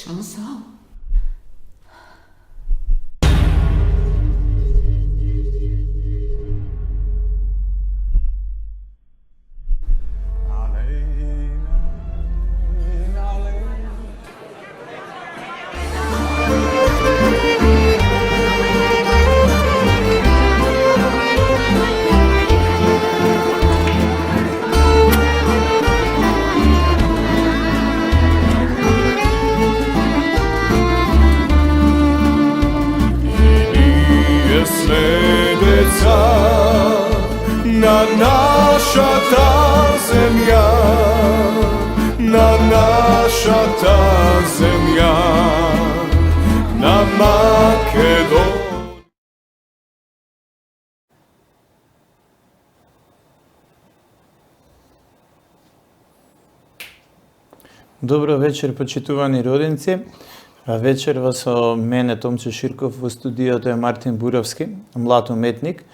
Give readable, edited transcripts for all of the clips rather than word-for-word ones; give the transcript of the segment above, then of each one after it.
Srečamo se. Na naša ta zemlja, na naša ta zemlja, na Makedoniju. Добро вечер, почитувани родинци. Вечерва со мене Томче Ширков во студиото е Мартин Буровски, млад уметник,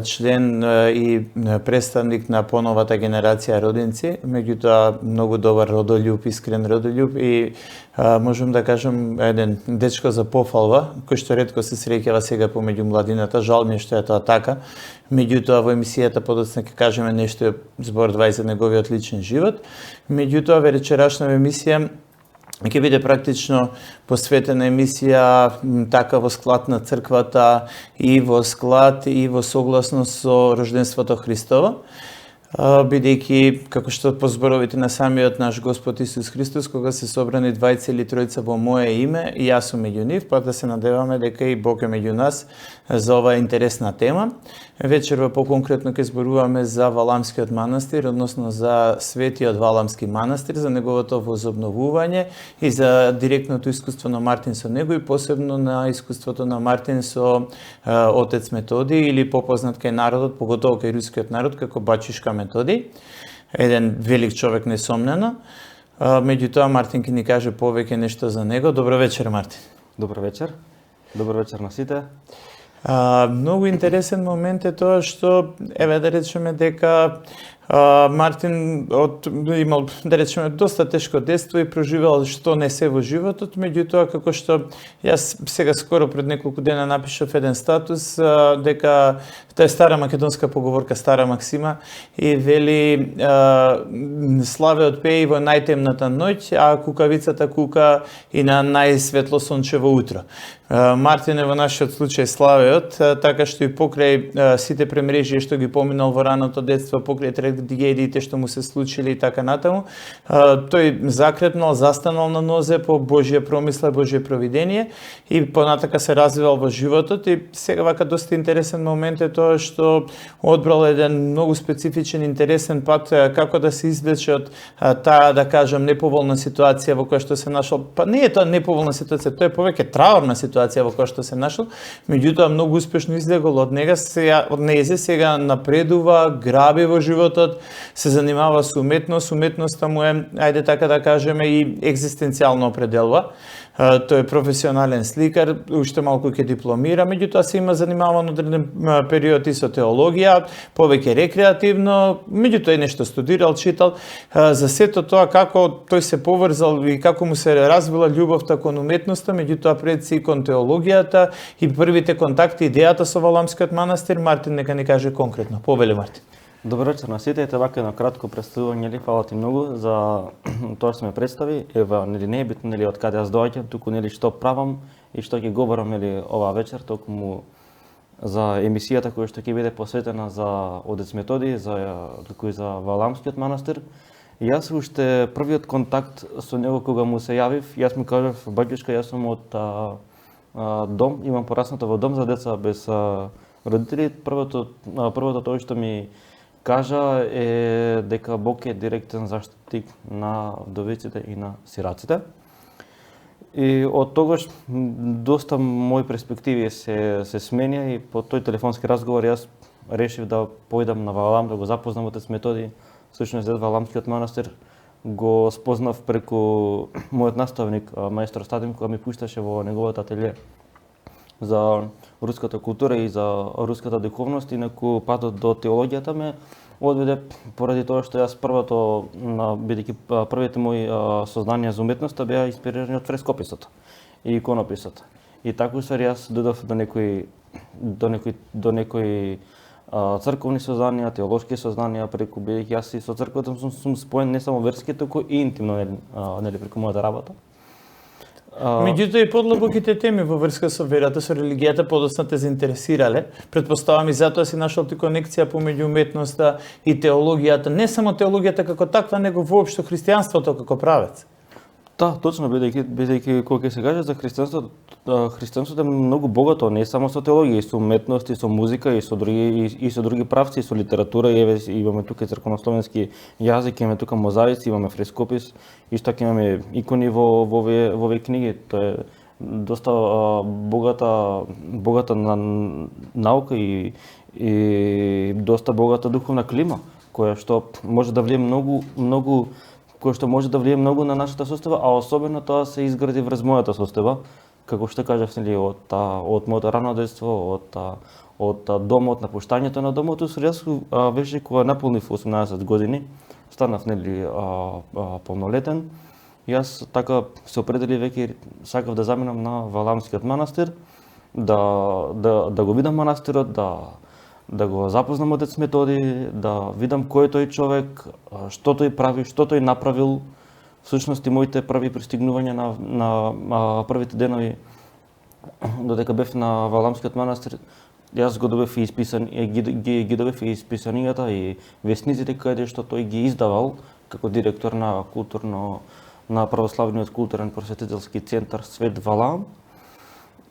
член и представник на поновата генерација родинци, меѓутоа многу добар родолюб, искрен родолюб и можам да кажам еден дечко за пофалба, кој што ретко се среќава сега помеѓу младината. Жал ми е што е тоа така. Меѓутоа во емисијата подоцна ќе кажеме нешто зборувај за неговиот личен живот. Меѓутоа вечерашна емисија ќе биде практично посветена емисија така во склад на црквата и во склад и во согласност со рожденството Христово, бидејќи како што по зборовите на самиот наш Господ Исус Христос, кога се собрани двајца или тројца во мое име, и јас сум меѓу нив, па да се надеваме дека и Бог е меѓу нас за оваа интересна тема. Вечерва поконкретно ќе зборуваме за Валамскиот манастир, односно за Светиот Валамски манастир, за неговото возобновување и за директното искуство на Мартин со него и посебно на искуството на Мартин со отец Методий или попознат кај народот, поготово кај рускиот народ, како бачишка Методий. Еден велик човек несомнено. Меѓутоа Мартин ќе ни каже повеќе нешто за него. Добро вечер, Мартин. Добро вечер. Добро вечер на сите. Многу интересен момент е тоа што, еве да речеме дека Мартин имал, да речеме, доста тешко детство и проживел што не се во животот, меѓутоа како што јас сега скоро пред неколку дена напишав еден статус дека тоа е стара македонска поговорка, стара максима, и вели славеот пее во најтемната ноќ, а кукавицата кука и на најсветло сончево утро. Мартин е во нашиот случај славеот, така што и покрај сите премрежија што ги поминал во раното детство, покрај трагедиите што му се случили и така натаму, тој закрепнал, застанал на нозе по Божја промисла, Божје провидение и понатака се развивал во животот. И сега вака доста интересен момент е тоа што одбрал еден многу специфичен, интересен пат како да се извлече од таа, да кажам, неповолна ситуација во која што се нашол. Па не е тоа неповолна ситуација, тоа е повеќе траурна ситуација во која што се нашол, меѓутоа многу успешно излегол од нега, од незе сега напредува, граби во животот, се занимава со уметност, уметноста му е, ајде така да кажеме, и екзистенцијално определува. Тој е професионален сликар, уште малку ќе дипломира, меѓутоа се има занимаван одреден период и со теологија, повеќе рекреативно, меѓутоа и нешто студирал, читал. За сето тоа како тој се поврзал и како му се развила љубовта кон уметноста, меѓутоа пред се и кон теологијата и првите контакти, идејата со Валамскиот манастир. Мартин нека ни каже конкретно. Повели, Мартин. Добро вечер на сите, ете вака на кратко представување, нели, фала ти многу за тоа што ме представи. Ева, нели, не е битно, нели, од каде јас доаѓам, туку, нели, што правам и што ќе говорам, нели, оваа вечер, токму за емисијата која што ќе биде посветена за отец Методий, туку и за Валамскиот манастир. И јас уште првиот контакт со него кога му се јавив, јас му кажав, баќушка, јас сум од дом, имам пораснато во дом за деца без родители. Првото тоа што ми кажа е дека Бог е директен заштитник на вдовиците и на сираците. И од тогаш доста мои перспективи се сменија и по тој телефонски разговор јас решив да појдам на Валам, да го запознам отец Методий. Всушност Валамскиот манастир го спознав преку мојот наставник, маестор Стадим, кога ми пушташе во неговото ателје за руската култура и за руската духовност, инаку патот до теологијата ме одведе поради тоа што јас бидејќи првите мои сознанија за уметноста беа инспирирани од фрескописот и иконописот. И така усвари јас додав до некои црковни сознанија, теолошки сознанија, преку бидејќи јас и со црквата сум споен не само верски, туку и интимно, нели, преку мојата работа. Меѓутоа и подлабоките теми во врска со верата, со религијата подоцна те заинтересирале. Предпоставам и затоа си нашол ти конекција помеѓу уметноста и теологијата, не само теологијата како таква, него воопшто христијанството како правец. Да, точно, бидејќи кога ќе се каже за христијанството е многу богато, не само со теологија, и со уметност, и со музика, и со други правци, и со литература, и имаме тука и црковнословенски јазик, имаме тука мозаици, имаме фрескопис, исто така имаме икони во овие книги. Тоа е доста богата на наука и доста богата духовна клима, која што може да влие многу на нашата состојба, а особено тоа се изгради врз мојата состојба, како што кажав, нели, од моето рано детство, од домот, напуштањето на домот, јас веќе кога наполнив 18 години, станав, нели, полнолетен, јас така се определив веќе сакав да заминам на Валамскиот манастир, да го видам манастирот, да го запознам отец Методи, да видам кој е тој човек, што тој прави, што тој направил. Всушност и моите први пристигнувања на првите денови додека бев на Валамскиот манастир, јас го добив и ги добив и исписанијата и весниците каде што тој ги издавал како директор на православниот културен просветителски центар Свет Валам.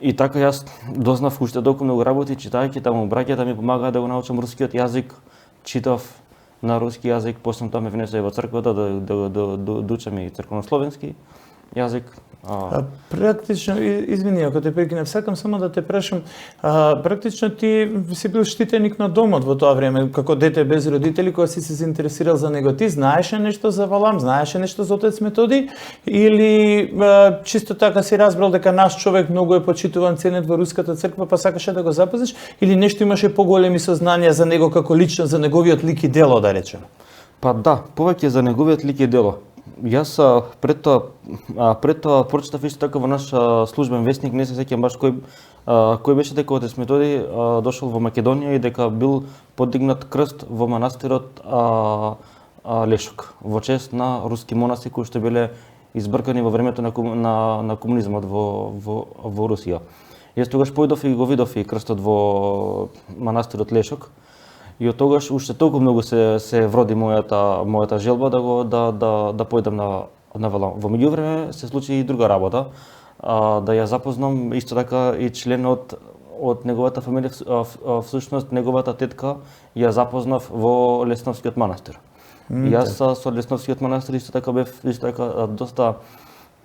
И така јас дознав уште толку многу работи, читајќи таму, браќата ми помагаа да го научам рускиот јазик, читав на руски јазик, после тоа ме внесоа во црквата да учам и црковнословенски јазик. Практично, извини ако те прекинав, сакам само да те прашам, практично ти си бил штитеник на домот во тоа време, како дете без родители, кога си се заинтересирал за него. Ти знаеше нешто за Валам, знаеше нешто за отец Методи, или чисто така си разбрал дека наш човек многу е почитуван, ценет во руската црква, па сакаше да го запазиш, или нешто имаше поголеми сознанија за него како лично, за неговиот лик и дело, да речем? Па да, повеќе за неговиот лик и дело. Јас пред тоа прочитав исто така во наш службен весник, не се сеќам баш кој беше, дека отец Методи дошол во Македонија и дека бил подигнат крст во манастирот Лешок во чест на руски монаси кои што биле избркани во времето на комунизмот во Русија. Јас тогаш појдов и го видов и крстот во манастирот Лешок. И од тогаш уште толку многу се вроди мојата желба да појдам на Валам. Во меѓувреме се случи и друга работа, да ја запознам исто така и член од неговата фамилија, всушност неговата тетка ја запознав во Лесновскиот манастир. Јас со Лесновскиот манастир исто така бев доста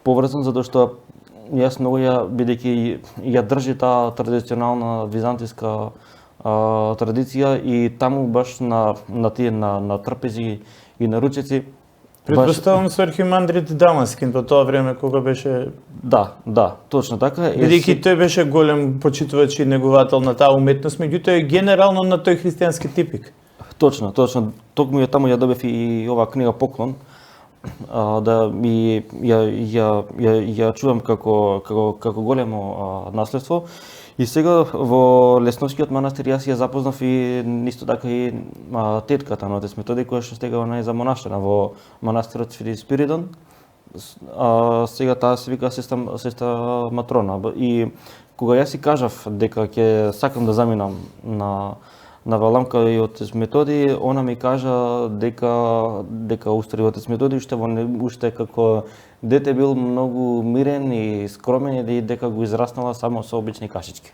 поврзан, затоа што јас многу бидејќи ја држи таа традиционална византиска традиција и таму баш на трпези и на ручеци. Предпоставам со архимандрит Дамаскин по тоа време кога беше... Да, точно така. Бидејќи тој беше голем почитувач и негувател на таа уметност, меѓутоа е генерално на тој христијански типик. Точно. Токму ја таму ја добив и оваа книга поклон. Ја чувам како големо наследство. И сега во Лесновскиот манастир јас ја запознав и исто така и тетката на отец Методи, која што сега она е за монашена во манастирот Свети Спиридон. Сега таа се вика сестра Матрона. И кога јас си кажав дека ќе сакам да заминам на Валам кај отец Методи, она ми кажа дека устари отец Методи уште како дете бил многу мирен и скромен и дека го израснала само со обични кашички.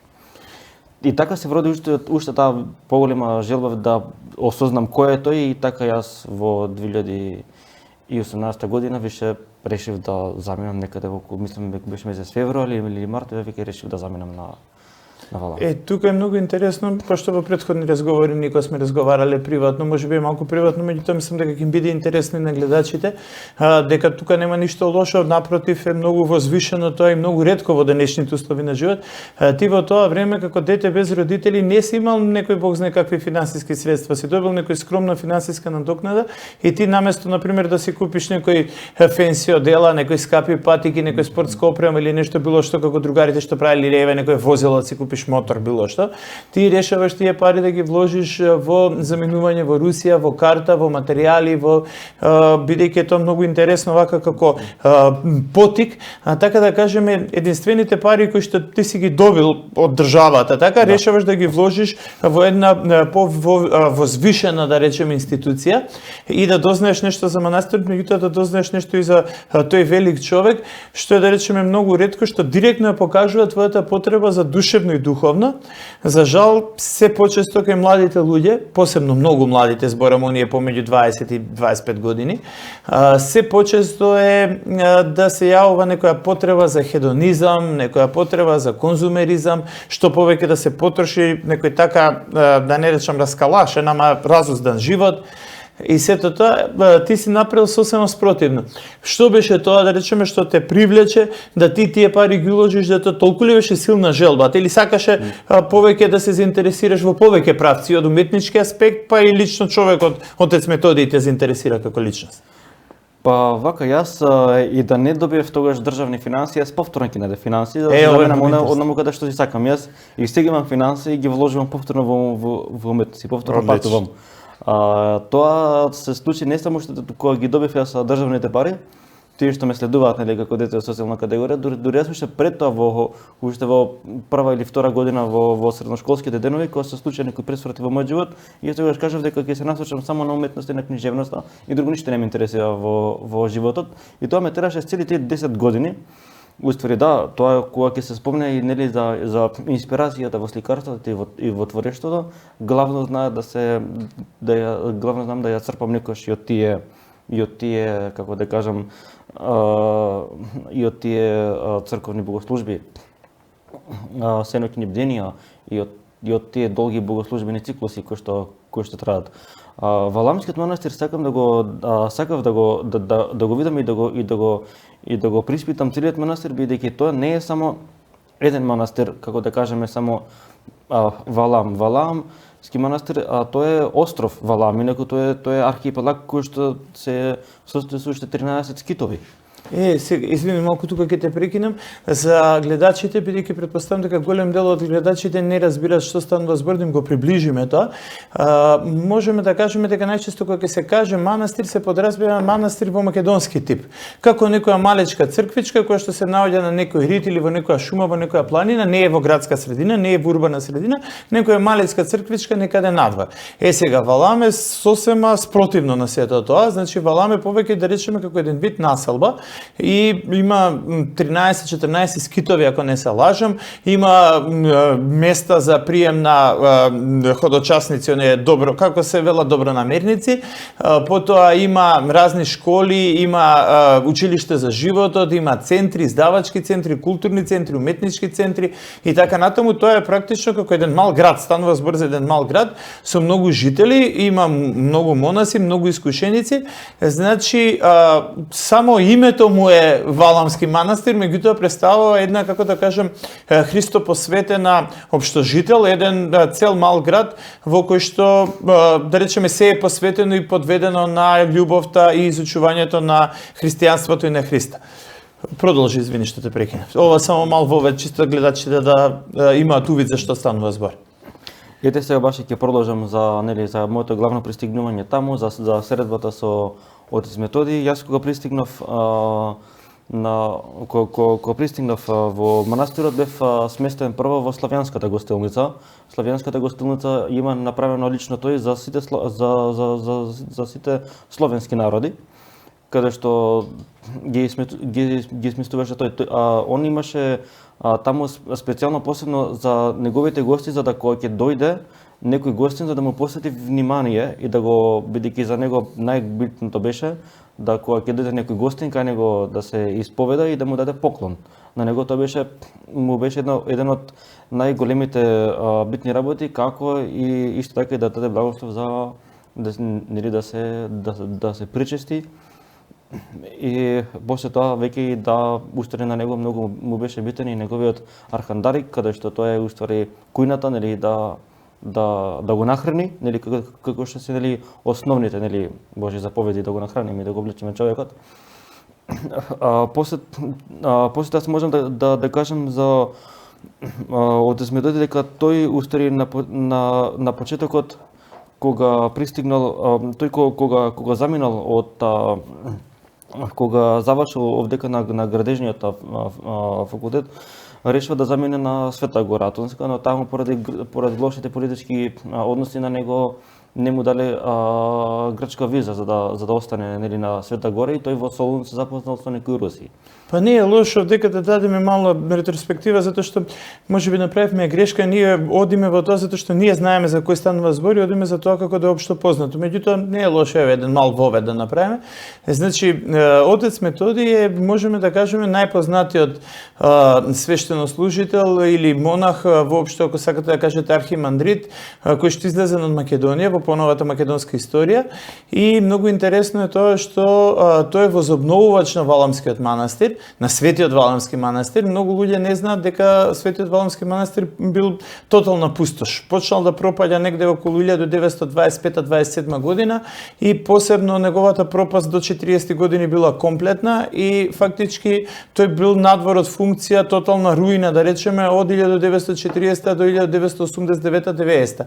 И така се вроди уште таа поголема желба да осознам кој е тој, и така јас во 2018 година више решив да заминам некаде околу, мислам дека беше месец февруари или март, веќе решив да заминам на Валам. Тука е многу интересно, пошто во претходни разговори никога сме разговарале приватно, можеби малку приватно, меѓутоа мислам дека ќе им биде интересно и на гледачите, дека тука нема ништо лошо, напротив е многу возвишено тоа и многу ретко во денешните услови на живот. Ти во тоа време како дете без родители не си имал некој бог знае какви финансиски средства, си добил некој скромна финансиска надокнада и ти наместо на пример да си купиш некој фенси одела, некои скапи патики, некој спортска опрема или нешто било што како другарите што правеле реве, некој возило си купиш мотор било што, ти решаваш тие пари да ги вложиш во заминување во Русија, во карта, во материјали, во бидејќи тоа многу интересно вака како потик, така да кажеме единствените пари кои што ти си ги добил од државата, така решаваш да ги вложиш во една возвишена да речеме институција и да дознаеш нешто за манастирот, меѓутоа да дознаеш нешто и за тој велик човек, што е да речеме многу ретко, што директно ја покажува твојата потреба за душевно и духовно. За жал, се почесто кај младите луѓе, посебно многу младите, зборам оние помеѓу 20 и 25 години, се почесто е да се јавува некоја потреба за хедонизам, некоја потреба за конзумеризам, што повеќе да се потроши некој така, да не речам раскалашен, ама разуздан живот. И сето тоа, ти си направил сосема спротивно. Што беше тоа, да речеме, што те привлече, да ти тие пари ги уложиш, да тоа толку ли беше силна желбата, или сакаше повеќе да се заинтересираш во повеќе правци, од уметнички аспект, па и лично човекот, отец Методиј те заинтересира како личност? Па вака јас и да не добиев тогаш државни финансии, јас повторно ќе најдев финансии, за да заменам онаму каде што си сакам. Јас и сега имам финансии и ги вложувам повторно во уметност и повторно патувам. Тоа се случи не само што кога ги добив јас државните пари, тие што ме следуваат нели како дете со социјална категорија, дури јас уште пред тоа уште во прва или втора година во средношколските денови кога се случи некој пресврат во мојот живот, и јас тогаш кажав дека ќе се насочам само на уметноста и на книжевноста и друго ништо не ме интересира во животот, и тоа ме тераше цели тие 10 години. Уствари да, тоа кога ќе се спомне и нели за инспирацијата во сликарството и во творештвото, главно знам да ја црпам некош и од тие како да кажам и од тие црковни богослужби, сеноќни бденија и од тие долги богослужбени циклуси кои што траат. Валамскиот манастир сакав да го видам и да го приспитам целиот манастир, бидејќи тоа не е само еден манастир, како да кажеме само Валамски манастир, а тоа е остров Валам, инаку тоа е архипелаг кој што се состои со уште 13 скитови. Сега, извини, малку тука ќе те прекинам. За гледачите, бидејќи претпоставам дека голем дел од гледачите не разбираат што станува збор, да им го приближиме тоа. Можеме да кажеме дека најчесто кога ќе се каже манастир, се подразбира манастир во македонски тип. Како некоја малечка црквичка која што се наоѓа на некој рит или во некоја шума, во некоја планина, не е во градска средина, не е во урбана средина, некоја малечка црквичка некаде надвор. Сега Валам е сосема спротивно на сето тоа, значи Валам е повеќе да речеме како еден вид населба. И има 13-14 скитови, ако не се лажам, има места за прием на ходочасници, оние добро, како се вела, добронамерници, потоа има разни школи, има училиште за животот, има центри, издавачки центри, културни центри, уметнички центри и така натаму. Тоа е практично како еден мал град, станува збор за еден мал град со многу жители, има многу монаси, многу искушеници. Значи само името му е Валамски манастир, меѓутоа представува една, како да кажем, Христо посветена општожител, еден цел мал град во кој што, да речеме, се е посветено и подведено на љубовта и изучувањето на христијанството и на Христа. Продолжи, извини што те прекинав. Ова само мал вовед, чисто гледачите да имаат увид за што станува збор. Ете сега баш ќе продолжам за моето главно пристигнување таму, за средбата со отец Методиј. Јас кога пристигнав во манастирот, бев сместен прво во славјанската гостилница. Славјанската гостилница има направено лично тој за сите словенски народи. каде што ги сместуваше тој. Он имаше таму специјално посебно за неговите гости, за да кога ќе дојде некој гостин, за да му посвети внимание и да го, бидејќи за него најбитното беше да кога ќе дојде некој гостин кај него да се исповеда и да му даде поклон. На него тоа беше еден од најголемите битни работи, како и исто така и да даде благослов за да се причести. И после тоа веќе и да уствари на него многу му беше битен и неговиот архандарик, каде што тоа е уствари кујната, нели, да го нахрани, нели, како што се, нели, основните, нели, Божи заповеди да го нахраниме и да го облечеме човекот. После тоа можам да кажем за Отец Методи дека тој уствари на почетокот кога пристигнал, тој кога заминал од кога завршил овдека на градежниот факултет, решива да замине на Света Гора, но таму поради лошите политички односи на него не му дале грчка виза за да остане, нели, на Света Гора, и тој во Солун се запознал со некои руси. Па не е лошо дека да дадеме мало ретроспектива, затоа што можеби направивме грешка, ние одиме во тоа затоа што ние знаеме за кој станува збор и одиме за тоа како да е општо познато. Меѓутоа не е лошо еден мал вовед да направиме. Значи Отец Методи е, можеме да кажеме, најпознатиот свештенослужител или монах воопшто, ако сакате да кажете архимандрит, кој што излезе од Македонија во поновата македонска историја, и многу интересно е тоа што тој е возобновувач на Валамскиот манастир, на Светиот Валамски манастир. Многу луѓе не знаат дека Светиот Валамски манастир бил тотална пустош. Почнал да пропаѓа негде околу 1925-27 година и посебно неговата пропаст до 40 години била комплетна и фактички тој бил надвор од функција, тотална руина, да речеме, од 1940 до 1989-90.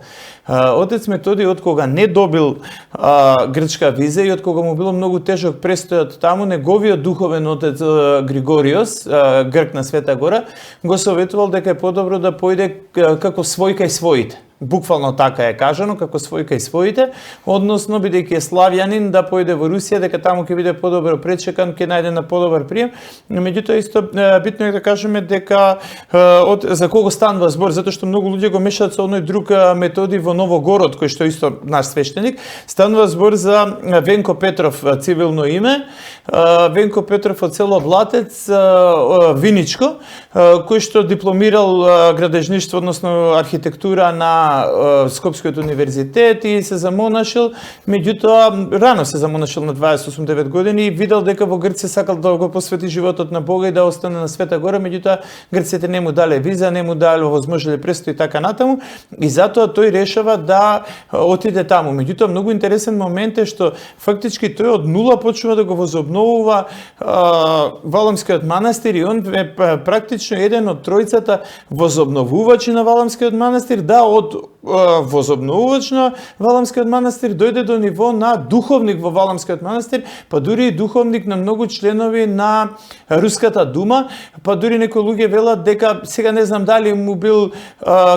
Отец Методи, од кога не добил грчка виза и од кога му било многу тежок престојот таму, неговиот духовен отец Григориос, грк на Света Гора, го советувал дека е подобро да појде како свој кај своите. Буквално така е кажано, како свој кај своите, односно бидејќи е славјанин да појде во Русија, дека таму ќе биде подобро пречекан, ќе најде на подобар прием. Меѓутоа исто битно е да кажеме дека за кого станува збор, затоа што многу луѓе го мешаат со оној друг Методи во Новогород, кој што исто наш свештеник. Станува збор за Венко Петров, цивилно име. Венко Петров од село Блатец, Виничко, кој што дипломирал градежништво, односно архитектура на Скопскиот универзитет и се замонашил, меѓутоа рано се замонашил на 28-9 години и видел дека во Грција сакал да го посвети животот на Бога и да остане на Света Гора, меѓутоа грците не му дале виза, не му дале возможеле престои и така натаму, и затоа тој решава да отиде таму. Меѓутоа многу интересен момент е што фактички тој од нула почнува да го возобновува Валамскиот манастир и он е практично еден од тројцата возобновувачи на Валамскиот манастир, да од возобновувач на Валамскиот манастир дојде до ниво на духовник во Валамскиот манастир, па дури и духовник на многу членови на Руската дума, па дури некои луѓе велат дека, сега не знам дали му бил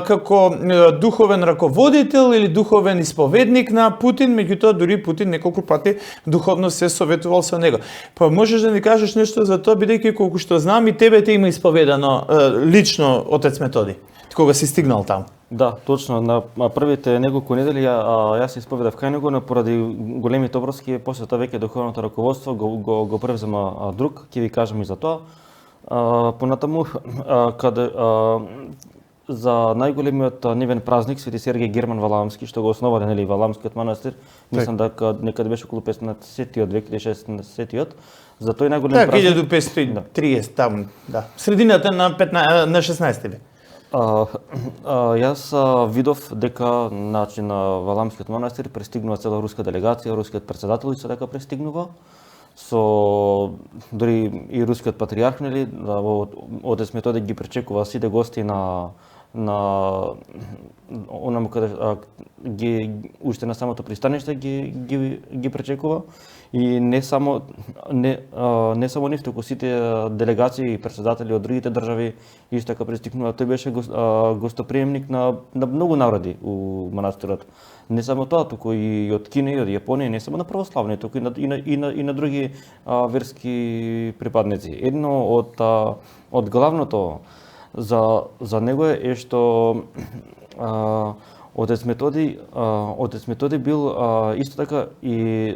како духовен раководител или духовен исповедник на Путин, меѓутоа дури Путин неколку пати духовно се советувал со него. Па можеш да ни кажеш нешто за тоа, бидејќи колку што знам и тебе те има исповедано лично Отец Методи, кога си стигнал таму? Да, точно. На првите неколку недели јас се исповедав кај него, но поради големите обврски, после тоа веќе духовното раководство го превзема друг, ќе ви кажам и за тоа. Понатаму, каде за најголемиот нивен празник Свети Сергиј Герман Валамски, што го основале, нели, Валамскиот манастир, мислам дека некаде беше околу 15-тиот век или 16-тиот. За тој најголем празник 1530 таму, да. Средината на 16 век. Јас видов дека на Валамскиот манастир пристигнува цела руска делегација, рускиот председател исто така пристигнува, со дори и рускиот патриарх, нели, Отец Методи ги пречекува сите гости на онаму каде уште на самото пристаниште ги пречекува и не само нив, туку сите делегации и председатели од другите држави исто така пристигнува. Тој беше гостоприемник на многу народи у манастирот. Не само тоа, туку и од Кина и од Јапонија, не само на православни, туку и на други верски припадници. Едно од главното за него е што Отец Методи бил исто така и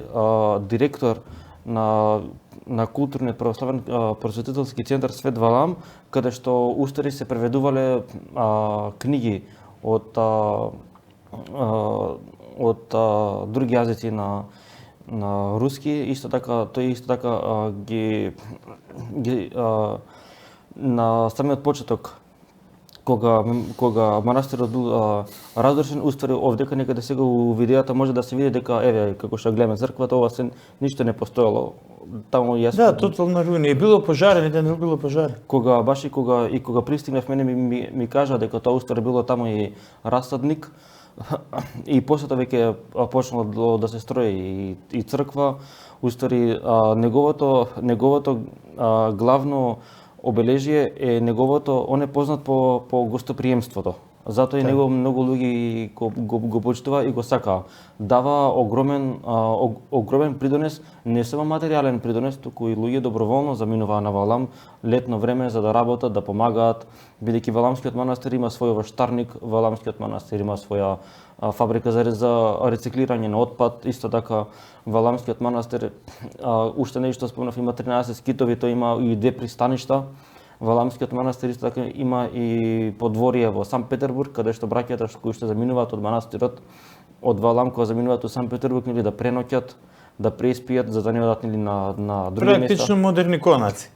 директор на културниот православен просветителски центар Свет Валам, каде што устари се преведувале книги од други јазици на руски. Исто така ги на самиот почеток кога манастирот бил разрушен, уствари овдека некаде сега у видеото може да се види дека еве како што гледаме црквата, ова се ништо не постоело. Таму јас тотална руина. И било пожар, еден било пожар. Кога пристигнав, мене ми кажа дека тоа уствари било таму и расадник. И после тоа веќе почнало да се строи и црква. Уствари неговото главно обележие е он е познат по гостоприемството. Затоа и него многу луѓе го почитува и го сакаа. Дава огромен придонес, не само материјален придонес, туку и луѓе доброволно заминуваа на Валам летно време за да работат, да помагаат, бидејќи Валамскиот манастир има свој ваштарник, Валамскиот манастир има своја фабрика за рециклирање на отпад. Исто така Валамскиот манастир, уште нешто спомнав, има 13 скитови, тој има и 2 пристаништа. Валамскиот манастир исто така има и подворие во Санкт Петербург, каде што браќата кои што заминуваат од манастирот од Валам, кога заминуваат во Санкт Петербург, да преноќат, да преспијат, за да не одат на други места. Практично модерни конаци.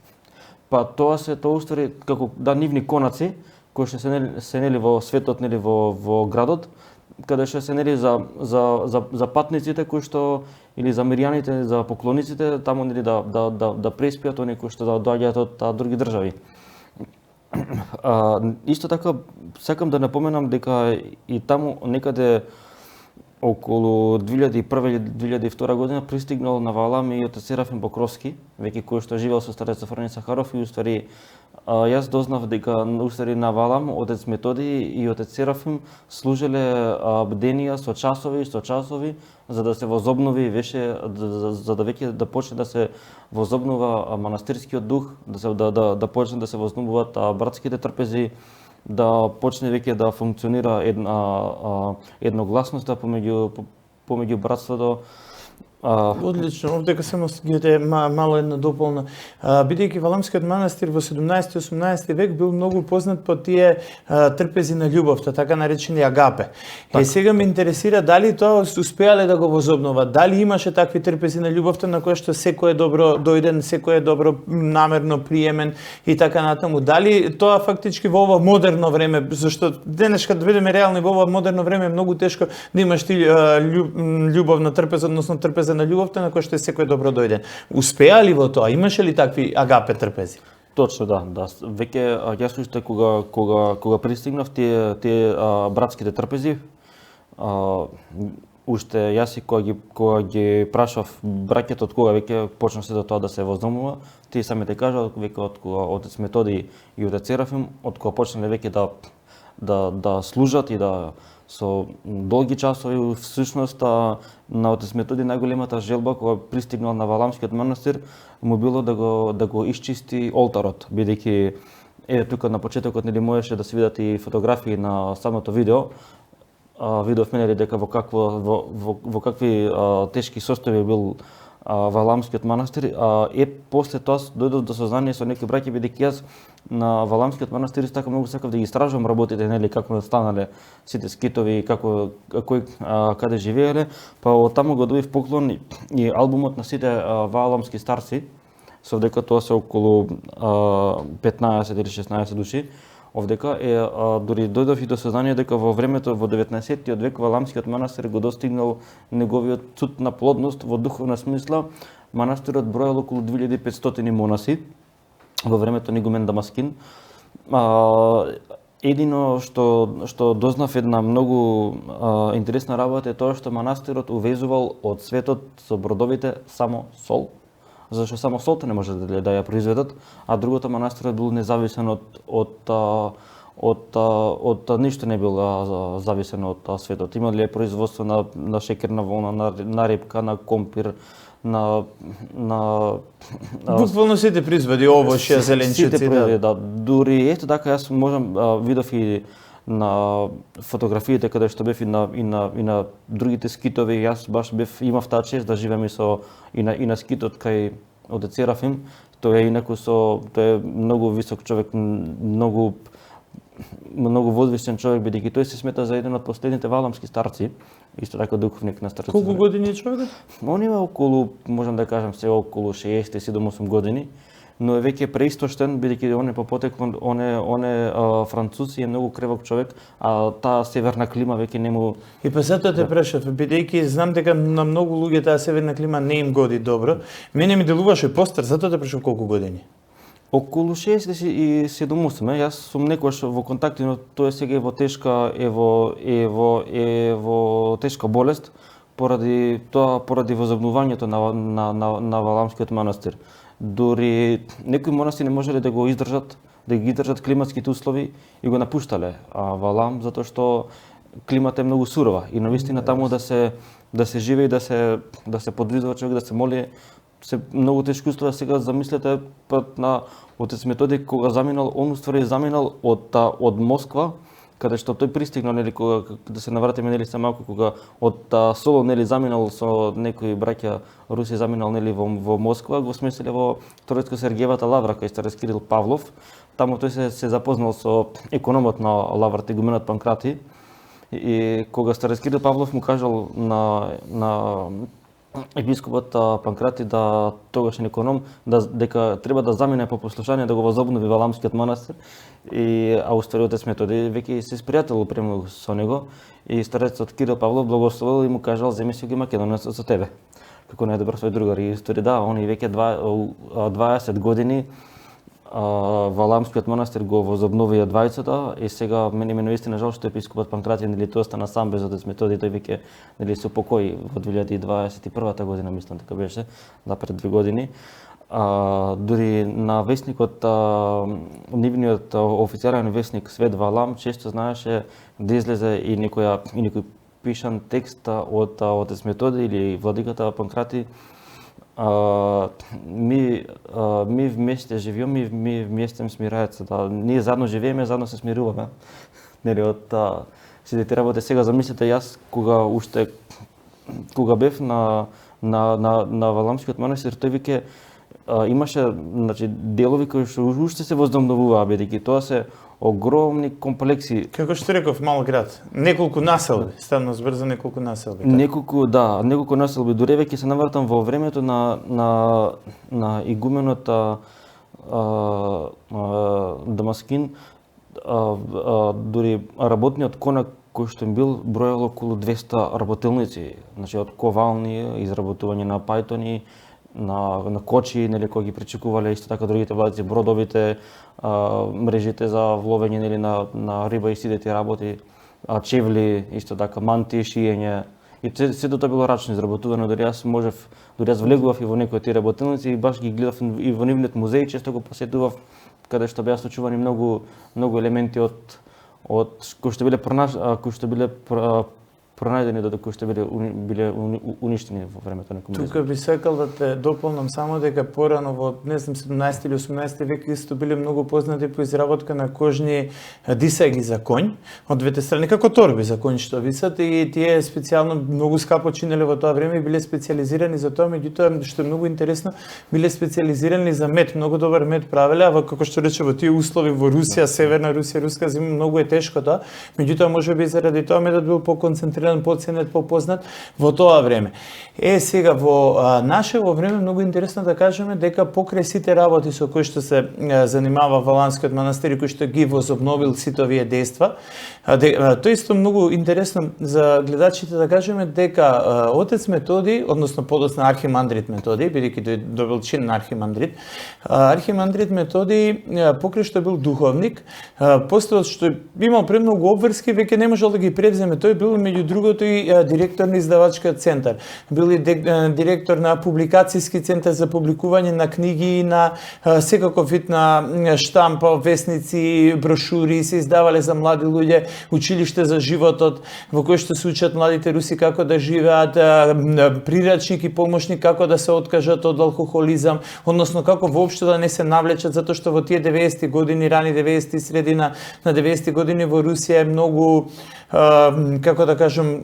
Па тоа уствари како нивни конаци кои што се нели во светот, нели во градот, каде што се нели за патниците кои што или за миријаните, за поклониците, таму нели да преспијат оние кои што доаѓаат од други држави. Исто така сакам да напоменам дека и таму некаде околу 2001-2002 година пристигнал на Валам и отец Серафим Покровски, веќе кој што живеел со старец Афрони Сахаров, и уствари јас дознав дека уствари на Валам отец Методи и отец Серафим служеле бденија со часови за да се возобнови за да веќе да почне да се возобнува манастирскиот дух, да почне да се возобнуваат братските трпези, да почне веќе да функционира едногласноста помеѓу братството. Одлично, овдека само ги мало една дополна. Бидејќи Валамскиот манастир во 17-18 век бил многу познат по тие трпези на љубовта, така наречени агапе. И сега ме интересира дали тоа успеале да го возобноват, дали имаше такви трпези на љубовта на кои што секој е добро дојден, секој е добро намерно приемен и така натаму. Дали тоа фактички во ова модерно време, зашто денешка да бидеме реални, во ова модерно време е многу тешко да имаш ти љубовна трпеза, односно трпеза на љубовта на кој што е секој добро дојден. Успеа ли во тоа? Имаше ли такви агапе трпези? Точно, да. Веќе јас уште кога пристигнав тие братските трпези, уште јас и кога ги прашав браќето од кога веќе почна се до тоа да се возномува, тие самите кажа веќе од кога отец Методи и отец Серафим, од кога почнале веќе да служат и да со долги часови. Всушност на отец Методи најголемата желба кога пристигнал на Валамскиот манастир му било да го исчисти олтарот, бидејќи тука на почетокот нели можеше да се видат и фотографии на самото видео. Видов мене дека во какви тешки состојби бил Валамскиот манастир. После тоа дојдов до сознание со некои браќи, бидејќи јас на Валамскиот манастир така многу сакав да ги истражувам работите, нели како станале сите скитови, кој каде живееле, па од таму го добив поклон и албумот на сите валамски старци, со дека тоа се околу 15 или 16 души. Овдека дури дојдов и до сознание дека во времето во 19-тиот век Валамскиот манастир го достигнал неговиот цуд на плодност во духовна смисла. Манастирот броел околу 2500 монаси во времето на игумен Дамаскин. Едино што дознав една многу интересна работа е тоа што манастирот увезувал од светот со бродовите само сол, зашто само солта не може да ја произведат, а другото манастирот бил независен од ништо не бил зависен од светот. Имале производство на шеќерна волна, на репка, на компир, на буквално сите производи, овошје, зеленчуци. Сите производи, да. Дури ето така јас можам видов и на фотографиите каде што бев и на другите скитови. Јас баш имав таа чест да живеам и на скитот кај од Серафим. Тој е инаку тој е многу висок човек, многу возвишен човек, бидејќи тој се смета за еден од последните валамски старци, исто така духовник на старците. Колку години е човекот? Он има околу, можам да кажам, се околу 67-8 години, но е веќе преистоштен, бидејќи он е по потекло, он е француз и е многу кревок човек, а таа северна клима веќе не му... И па затоа те прашав, бидејќи знам дека на многу луѓе таа северна клима не им годи добро, мене ми делуваше постар, затоа те прашав колку години. Околу 67-8, јас сум некојаш во контакти, но тој сега е во тешка болест поради возобнувањето на Валамскиот манастир. Дури некои монастири не можеле да го издржат, да ги издржат климатските услови и го напуштале Валам затоа што климата е многу сурова и навистина таму да се живее и да се подвизува човек, да се моли, се многу тешки услови. Сега замислете пат на отец Методий кога заминал, он уствари заминал од Москва, каде што тој пристигнал, нели, кога да се навратиме, нели, се малку, кога од Солон, нели, заминал со некои браќа руси, заминал, нели, во Москва, го сместиле во Троицко-Сергиевата лавра кај старец Кирил Павлов. Таму тој се запознал со економот на лаврата, игуменот Панкрати, и кога старец Кирил Павлов му кажал на епископот Панкрати, да тогашен економ, дека треба да замине по послушање да го возобнови Валамскиот манастир, а уствари отец Методий веќе се спријателил премногу со него, и старецот Кирил Павлов благословил и му кажал: земи си ги Македонецот со тебе, како најдобар свој другар. И уствари да, они веќе 20 години Валамскиот манастир го возобновија двајцата, и сега мене наистина жал што епископот Панкрати, нели, тој остана сам без отец Методий, тој веќе, нели, се упокои во 2021 година, мислам дека беше, да, пред 2 години. Дури на весникот, нивниот официјален весник Свет Валам често знаеше да излезе и некој пишан текст од отец Методий или владиката Панкрати. Ми вместе живееме, ми вместе смираеца, да, ние заедно живееме, заедно се смируваме. Нели, од сите тие работи. Сега замислете, јас кога бев на Валамскиот манастир, тој веќе имаше, значи, делови кои што уште се возобновуваа, бидејќи тоа се огромни комплекси. Како што реков, мал град, неколку населби, станно збрзо неколку населби. Неколку населби. Дури веќе се навратам во времето на игуменот Дамаскин, дури работниот конак кој што им бил бројал околу 200 работилници, значи од ковални, изработување на пајтони, на кочи, нели, кои ги причекувале исто така другите владици, бродовите, мрежите за вловење, нели, на риба и сите тие работи, чевли, исто така манти, шиење. И сето тоа било рачно изработувано. Дури јас влегував и во некои од тие работилници и баш ги гледав и во нивниот музеј, често го посетував, каде што беа сочувани многу елементи од кои што биле пронајдени, додека што биле уништени во времето на комунизмот. Тука би сакал да те дополнам само дека порано во, не знам, 17 или 18 век исто биле многу познати по изработка на кожни дисаги за конј од двете страни, како торби за конј што висат, и тие специјално многу скапо чинеле во тоа време и биле специјализирани за тоа, меѓутоа што е многу интересно, биле специјализирани за мед, многу добар мед правеле, а како што рече во тие услови во Русија, северна Русија, руска зима, многу е тешко тоа, меѓутоа можеби заради тоа медот бил поконцентриран поценет, попознат во тоа време. Сега во нашево време многу интересно да кажеме дека покрај сите работи со кои што се занимава Валанскиот манастир и кои што ги возобновил сите овие дејства, тоа исто многу интересно за гледачите да кажеме дека отец Методи, односно подоцна архимандрит Методи, бидејќи добил чин на архимандрит Методи, покрај што бил духовник, после што имал премногу обврски, веќе не можел да ги превземе. Тој бил меѓу другото и директор на издавачкиот центар. Бил и директор на публикацијски центар за публикување на книги, на секаков вид на штампа, весници, брошури, се издавале за млади луѓе, училиште за животот, во кој што се учат младите руси како да живеат, прирачник и помошник како да се откажат од алкохолизам, односно како воопшто да не се навлечат, затоа што во тие 90-ти години, рани 90-ти, средина на 90-ти години во Русија е многу, како да кажем,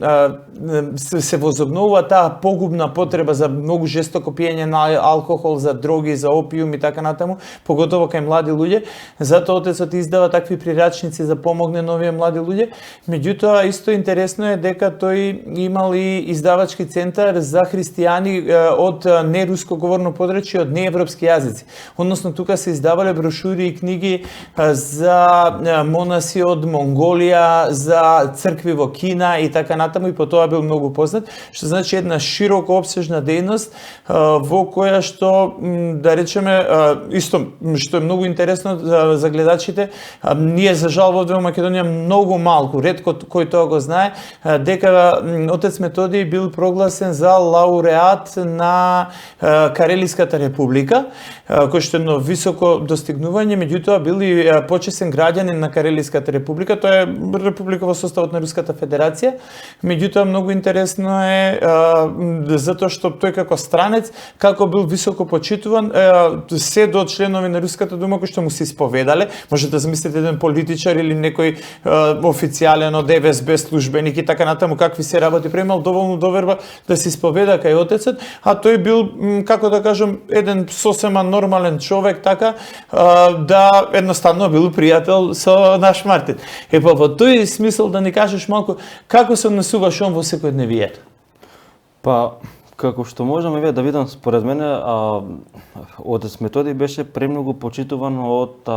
се возобновува таа погубна потреба за многу жестоко пиење на алкохол, за дроги, за опиум и така натаму, поготово кај млади луѓе. Затоа отецот издава такви прирачници за помогне на овие млади луѓе. Меѓутоа, исто интересно е дека тој имал и издавачки центар за христијани од неруско говорно подречје, од неевропски јазици. Односно, тука се издавале брошури и книги за монаси од Монголија, за цркви во Кина и така натаму, и по тоа бил многу познат, што значи една широко опсежна дејност во која што, да речеме, исто што е многу интересно за гледачите, ние за жал во Македонија многу малку, ретко кој тоа го знае, дека отец Методи бил прогласен за лауреат на Карелиската република, кој што е едно високо достигнување, меѓутоа бил и почесен граѓанин на Карелиската република, тоа е република во составот на Руската федерација. Меѓутоа многу интересно е затоа што тој како странец, како бил високо почитуван, се до членови на Руската дума кои што му се исповедале. Може да замислите еден политичар или некој официјален од ФСБ службеник и така натаму какви се работи премал доволно доверба да се исповеда кај отецот, а тој бил, како да кажам, еден сосема нормален човек, така да едноставно бил пријател со наш Мартин. Во тој смисол да ни кажеш малку како се однесуваш он во секојдневието? Па, како што можам да видам, според мене, отец Методи беше премногу почитуван од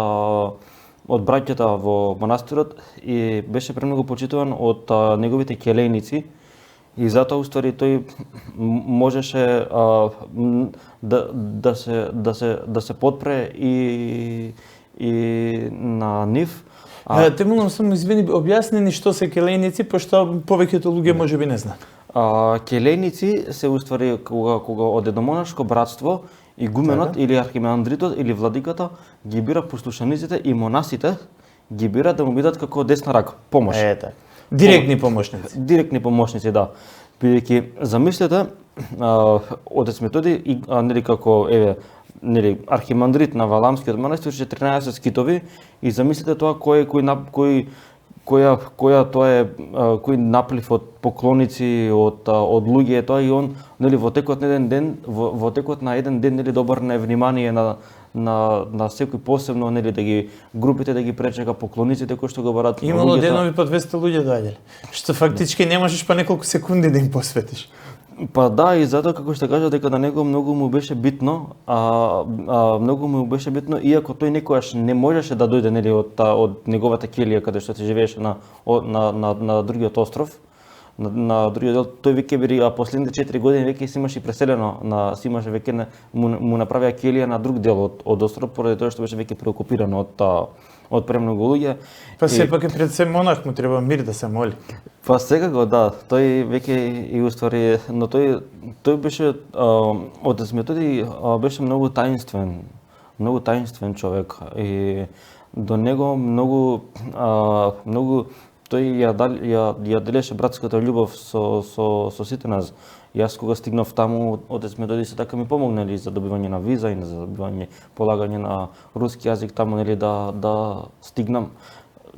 браќата во манастирот и беше премногу почитуван од неговите келејници, и затоа уствари тој можеше да се подпре и на нив. Те молам само извини, објасни ни што се келејници, пошто повеќето луѓе можеби не знаат. Келејници се уствари кога од едно монашко братство игуменот или архимандритот или владиката ги бира послушаниците и монасите ги бира да му бидат како десна рака, помош. Директни помошници. Директни помошници, да. Бидејќи замислете, отец Методи нели како архимандрит на Валамскиот манастир 14 скитови, и замислете тоа кој наплив од поклоници, од луѓе тоа, и он нели во текот на еден ден нели добрне внимание на секој посебно, нели да ги групите да ги пречека поклониците кои што го барат. Имало денови по 200 луѓе доаѓале, што фактички не можеш па неколку секунди да им посветиш. Па да, и затоа како што кажа дека на него многу му беше битно, иако тој некогаш не можеше да дојде нели од неговата келија каде што се живееше на другиот остров, на другиот дел. Тој веќе бери последните 4 години веќе си имаше преселено веќе му направија келија на друг дел од остров, поради тоа што беше веќе преокупиран од премногу луѓе. Па сепак пред се монах му треба мир да се моли. Па секако да, тој веќе и уствари, но тој беше отец Методи беше многу таинствен човек, и до него многу тој ја делеше братската љубов со сите нас. Јас кога стигнав таму, отец Методи се така ми помогнали за добивање на виза и за добивање полагање на руски јазик таму, нели да стигнам.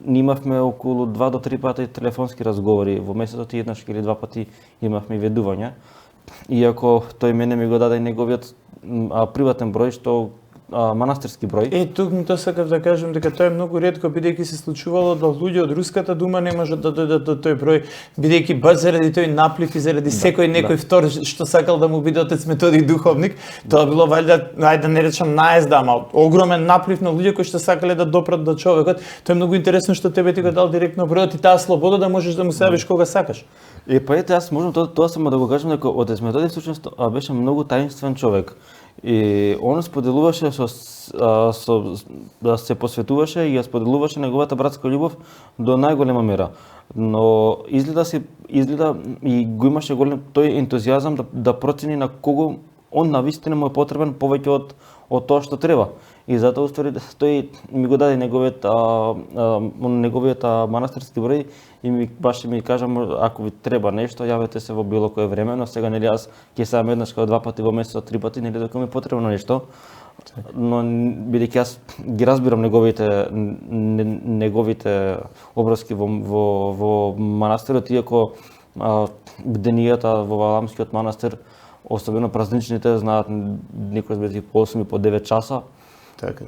Имавме околу 2 до 3 пати телефонски разговори во месецот и еднаш или 2 пати имавме ведувања. Иако тој мене ми го даде неговиот приватен број, што манастирски број. Тук ми тоа сакав да кажам дека тоа е многу ретко, бидејќи се случувало да луѓе од руската дума не можат да дојдат до тој број, бидејќи баш заради тој наплив и заради секој некој втор што сакал да му биде отец Методий духовник, тоа било валјда, ајде да не речам наезда, ама огромен наплив на луѓе кои што сакале да допрат до човекот. Тоа е многу интересно што тебе ти го дал директно бројот и таа слобода да можеш да му се јавиш кога сакаш. Па ете, јас можам тоа само да го кажам дека отец Методий всушност беше многу таинствен човек. И он споделуваше да се посветуваше и ја споделуваше неговата братска љубов до најголема мера. Но изгледа и го имаше голем тој ентузијазам да процени на кого он навистина му е потребен повеќе од тоа што треба. И затоа уствари тој ми го даде неговиот манастирски број и баш ми кажам, ако ви треба нешто, јавете се во било кое време, но сега нели јас ќе сам еднаш кај 2 пати во месецот, 3 пати, нели дека ми е потребно нешто. Но бидејќи јас ги разбирам неговите обврски во манастирот, иако бденијата во Валамскиот манастир, особено празничните, знаат некој бидејќи по 8 и по 9 часа. Така.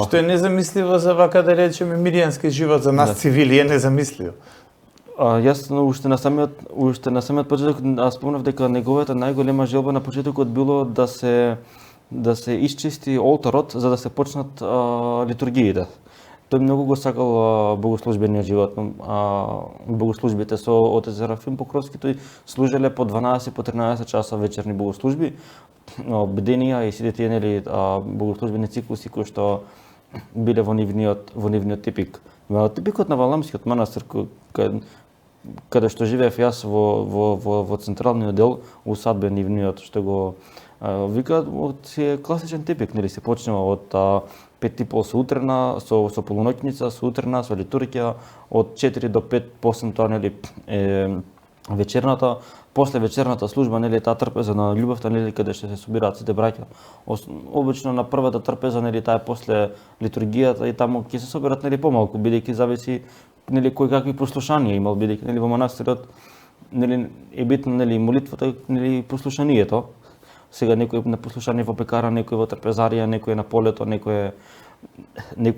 Што е незамисливо за вака да речеме мирјански живот за нас цивили, е незамисливо. Јас уште на самиот почеток спомнав дека неговата најголема желба на почетокот било да се исчисти олтарот за да се почнат литургиите. Тој многу го сакал богослужбениот живот, богослужбите со отец Серафим Покровски, тој служеле по 12 по 13 часа вечерни богослужби, бденија и сите тие нели богослужбени циклуси кои што биле во нивниот типик. Типикот на Валамскиот манастир каде што живеев јас во централниот дел, усадбен нивниот што го викаат, си е класичен типик, нели се почнува од 5:30 сутрина со полуноќница, сутрина со литургија, од 4 до 5 после тоа нели вечерната, после вечерната служба нели таа трпеза на љубовта нели каде што се собираат сите браќа. Обично на првата трпеза нели таа е после литургијата и таму ќе се соберат нели помалку, бидејќи зависи нели кој какви послушанија имал, бидејќи нели во манастирот нели е битно нели молитвата, нели послушанието. Сега некој на послушание во пекара, некој во трпезарија, некој на полето, некој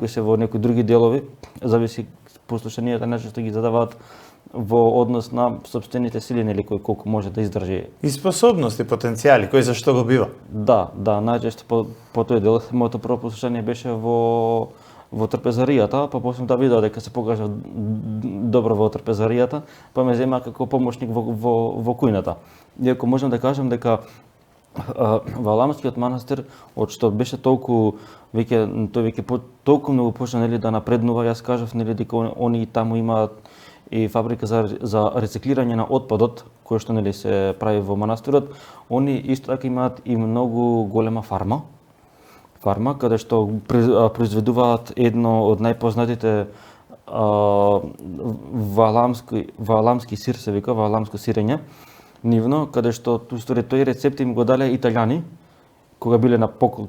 се во некои други делови, зависи послушанието најчесто ги задаваат во однос на сопствените сили, нели кој колку може да издржи. И способности, потенцијали, кој зашто го бива? Да, најчесто по тој дел моето прво послушание беше во трпезаријата, па после да видов дека се покажа добро во трпезаријата, па ме зема како помошник во кујната. Иако можам да кажам дека Валамскиот манастир, од што беше толку толку многу почна нели да напреднува, јас кажав нели дека они таму имаат и фабрика за рециклирање на отпадот, кој што нели се прави во манастирот. Они исто така имаат и многу голема фарма каде што произведуваат едно од најпознатите валамски сир, се вика валамско сирење нивно, каде што тој рецепт им го дале италијани кога биле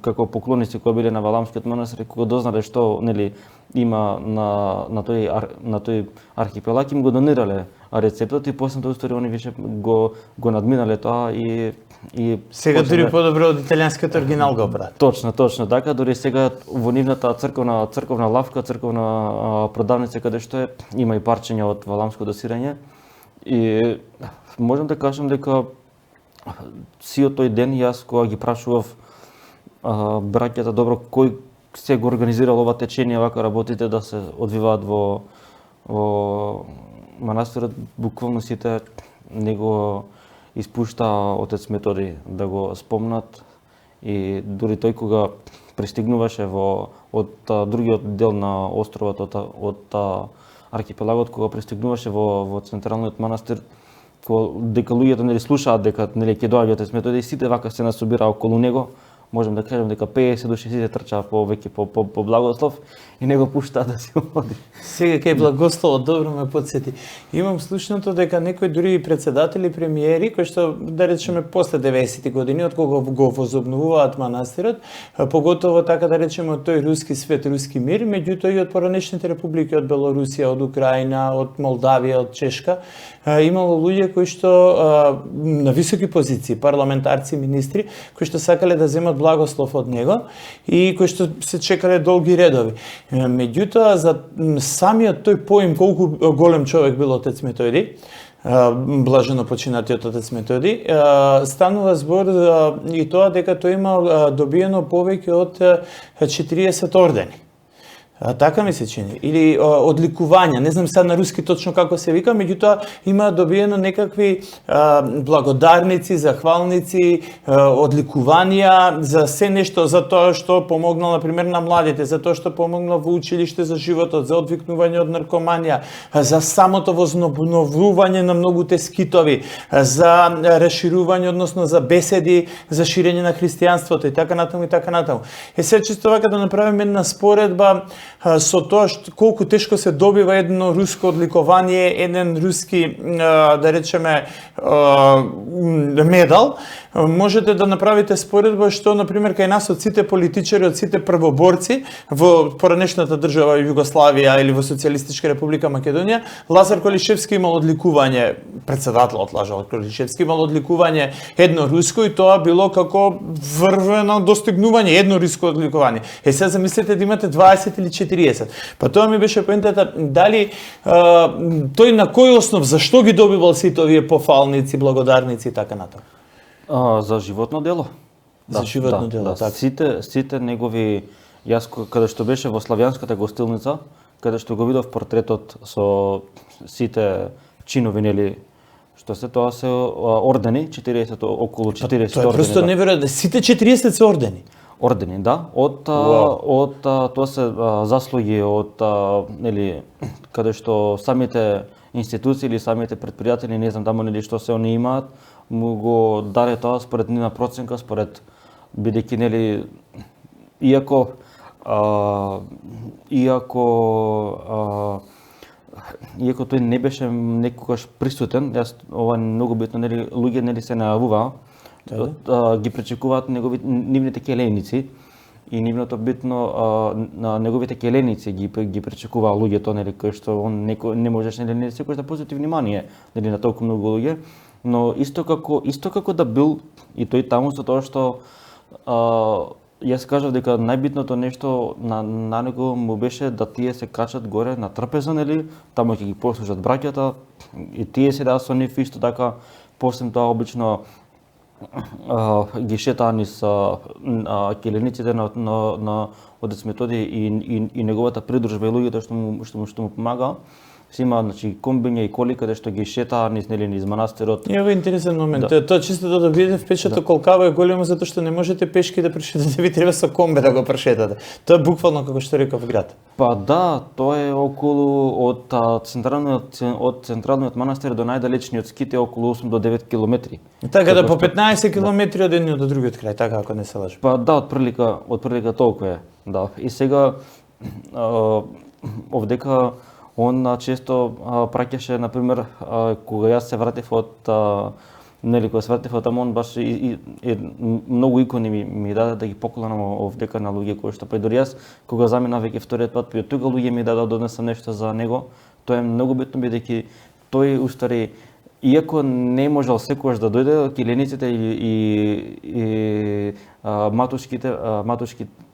како поклоници, кога биле на Валамскиот манастир, кога дознале што нели има на тој архипелаг, им го донирале рецептот и после тоа они више го надминале тоа и сега дури подобро од италијанскиот оригинал го прават. Точно така, дури сега во нивната црковна лавка, црковна продавница каде што има и парчења од валамското сирење. И можам да кажам дека сиот тој ден јас кога ги прашував браќата добро кој се го организирал ова течение, вака работите да се одвиваат во манастирот, буквално сите него испушта отец Методий да го спомнат и дури тој кога пристигнуваше од другиот дел на островот, од архипелагот, кога пристигнуваше во централниот манастир, дека луѓето нели слушаат дека нели ќе доаѓа отец Методий и сите вака се насобира околу него. Можам да кажам дека 50 души сите трчаа по благослов и не го пуштаа да си оди. Сега кај благословот добро ме потсети. Имам слушното дека некои дури и председатели, премиери, кои што да речеме после 90-ти години, од кога го возобновуваат манастирот, поготово така да речеме од тој руски свет, руски мир, меѓутоа и од поранешните републики, од Белорусија, од Украина, од Молдавија, од Чешка, имало луѓе кои што на високи позиции, парламентарци, министри, кои што сакале да земат благослов од него и кои што се чекале долги редови. Меѓутоа за самиот тој поим колку голем човек бил отец Методи, блажено починатиот отец Методи, станува збор и тоа дека тој имал добиено повеќе од 40 ордени. Така ми се чини. Или одликувања, не знам сега на руски точно како се вика, меѓутоа има добиено некакви благодарници, захвалници, одликувања за се нешто, за тоа што помогнал, например, на младите, за тоа што помогнал во училиште за животот, за одвикнување од наркоманија, за самото возобновување на многуте скитови, за расширување, односно за беседи, за ширење на христијанството и така натаму и така натаму. Се чисто вака да направиме една споредба со тоа колку тешко се добива едно руско одликување, еден руски, да речеме, медал, можете да направите споредба што, например, кај нас од сите политичари, од сите првоборци во поранешната држава Југославија или во Социјалистичка република Македонија, Лазар Колишевски имал одликување, председателот Лазар Колишевски имал одликување едно руско и тоа било како врвено достигнување, едно руско одликување. Сега замислете да имате 20 или 40. Па тоа ми беше поентата, дали тој на кој основ, зашто ги добивал сите овие пофалници, благодарници и така натаму? За животно дело. За животно дело, така. Сите негови, јас каде што беше во славјанската гостилница, каде што го видов портретот со сите чинови, нели, што се тоа се ордени, 40, околу 40 Тоа е просто ордени. неверојатно, сите 40 се ордени. Ордени, да, од тоа се заслуги од нели каде што самите институции или самите предпријатели, не знам таму нели што се они имаат, му го даде тоа според нивна проценка, според бидејќи нели иако тој не беше некогаш присутен, ова е многу битно, нели луѓе нели се најавуваа, ги пречекуваат нивните келеници и нивното битно на неговите келеници ги пречекуваа луѓето, нели, кои што он не можеш нели не секој да позити внимание нели на толку многу луѓе, но исто како да бил и тој таму со тоа што јас кажав дека најбитното нешто на него му беше да тие се качат горе на трпеза, нели, таму ќе ги послушат браќата и тие се со нив исто така, после тоа обично ги шетаа низ келениците на отец Методи и неговата придружба и луѓето што му помагаа. Се има, значи, комбиња и коли каде што ги шетаа низ манастирот. Ево интересен момент. Тоа чисто да видите впечаток колкава е големо, затоа што не можете пешки да прешетате, ви треба со комбе да го прешетате. Тоа е буквално како што реков град. Па да, тоа е околу од централниот манастир до најдалечниот скит е околу 8 до 9 километри. Така да по 15 километри од едниот до другиот крај, така ако не се лажам. Па да, отприлика толку е. Да. И сега овдека он често праќаше, например, кога јас се вратив од таму, он баш и многу икони ми даде да ги поклонам овдека на луѓе кои што дори јас кога заминав веќе вториот пат, и од тука луѓе ми даде да донесам нешто за него. Тоа е многу битно бидејќи тој устави иако не можел секогаш да дојде, килениците и матушки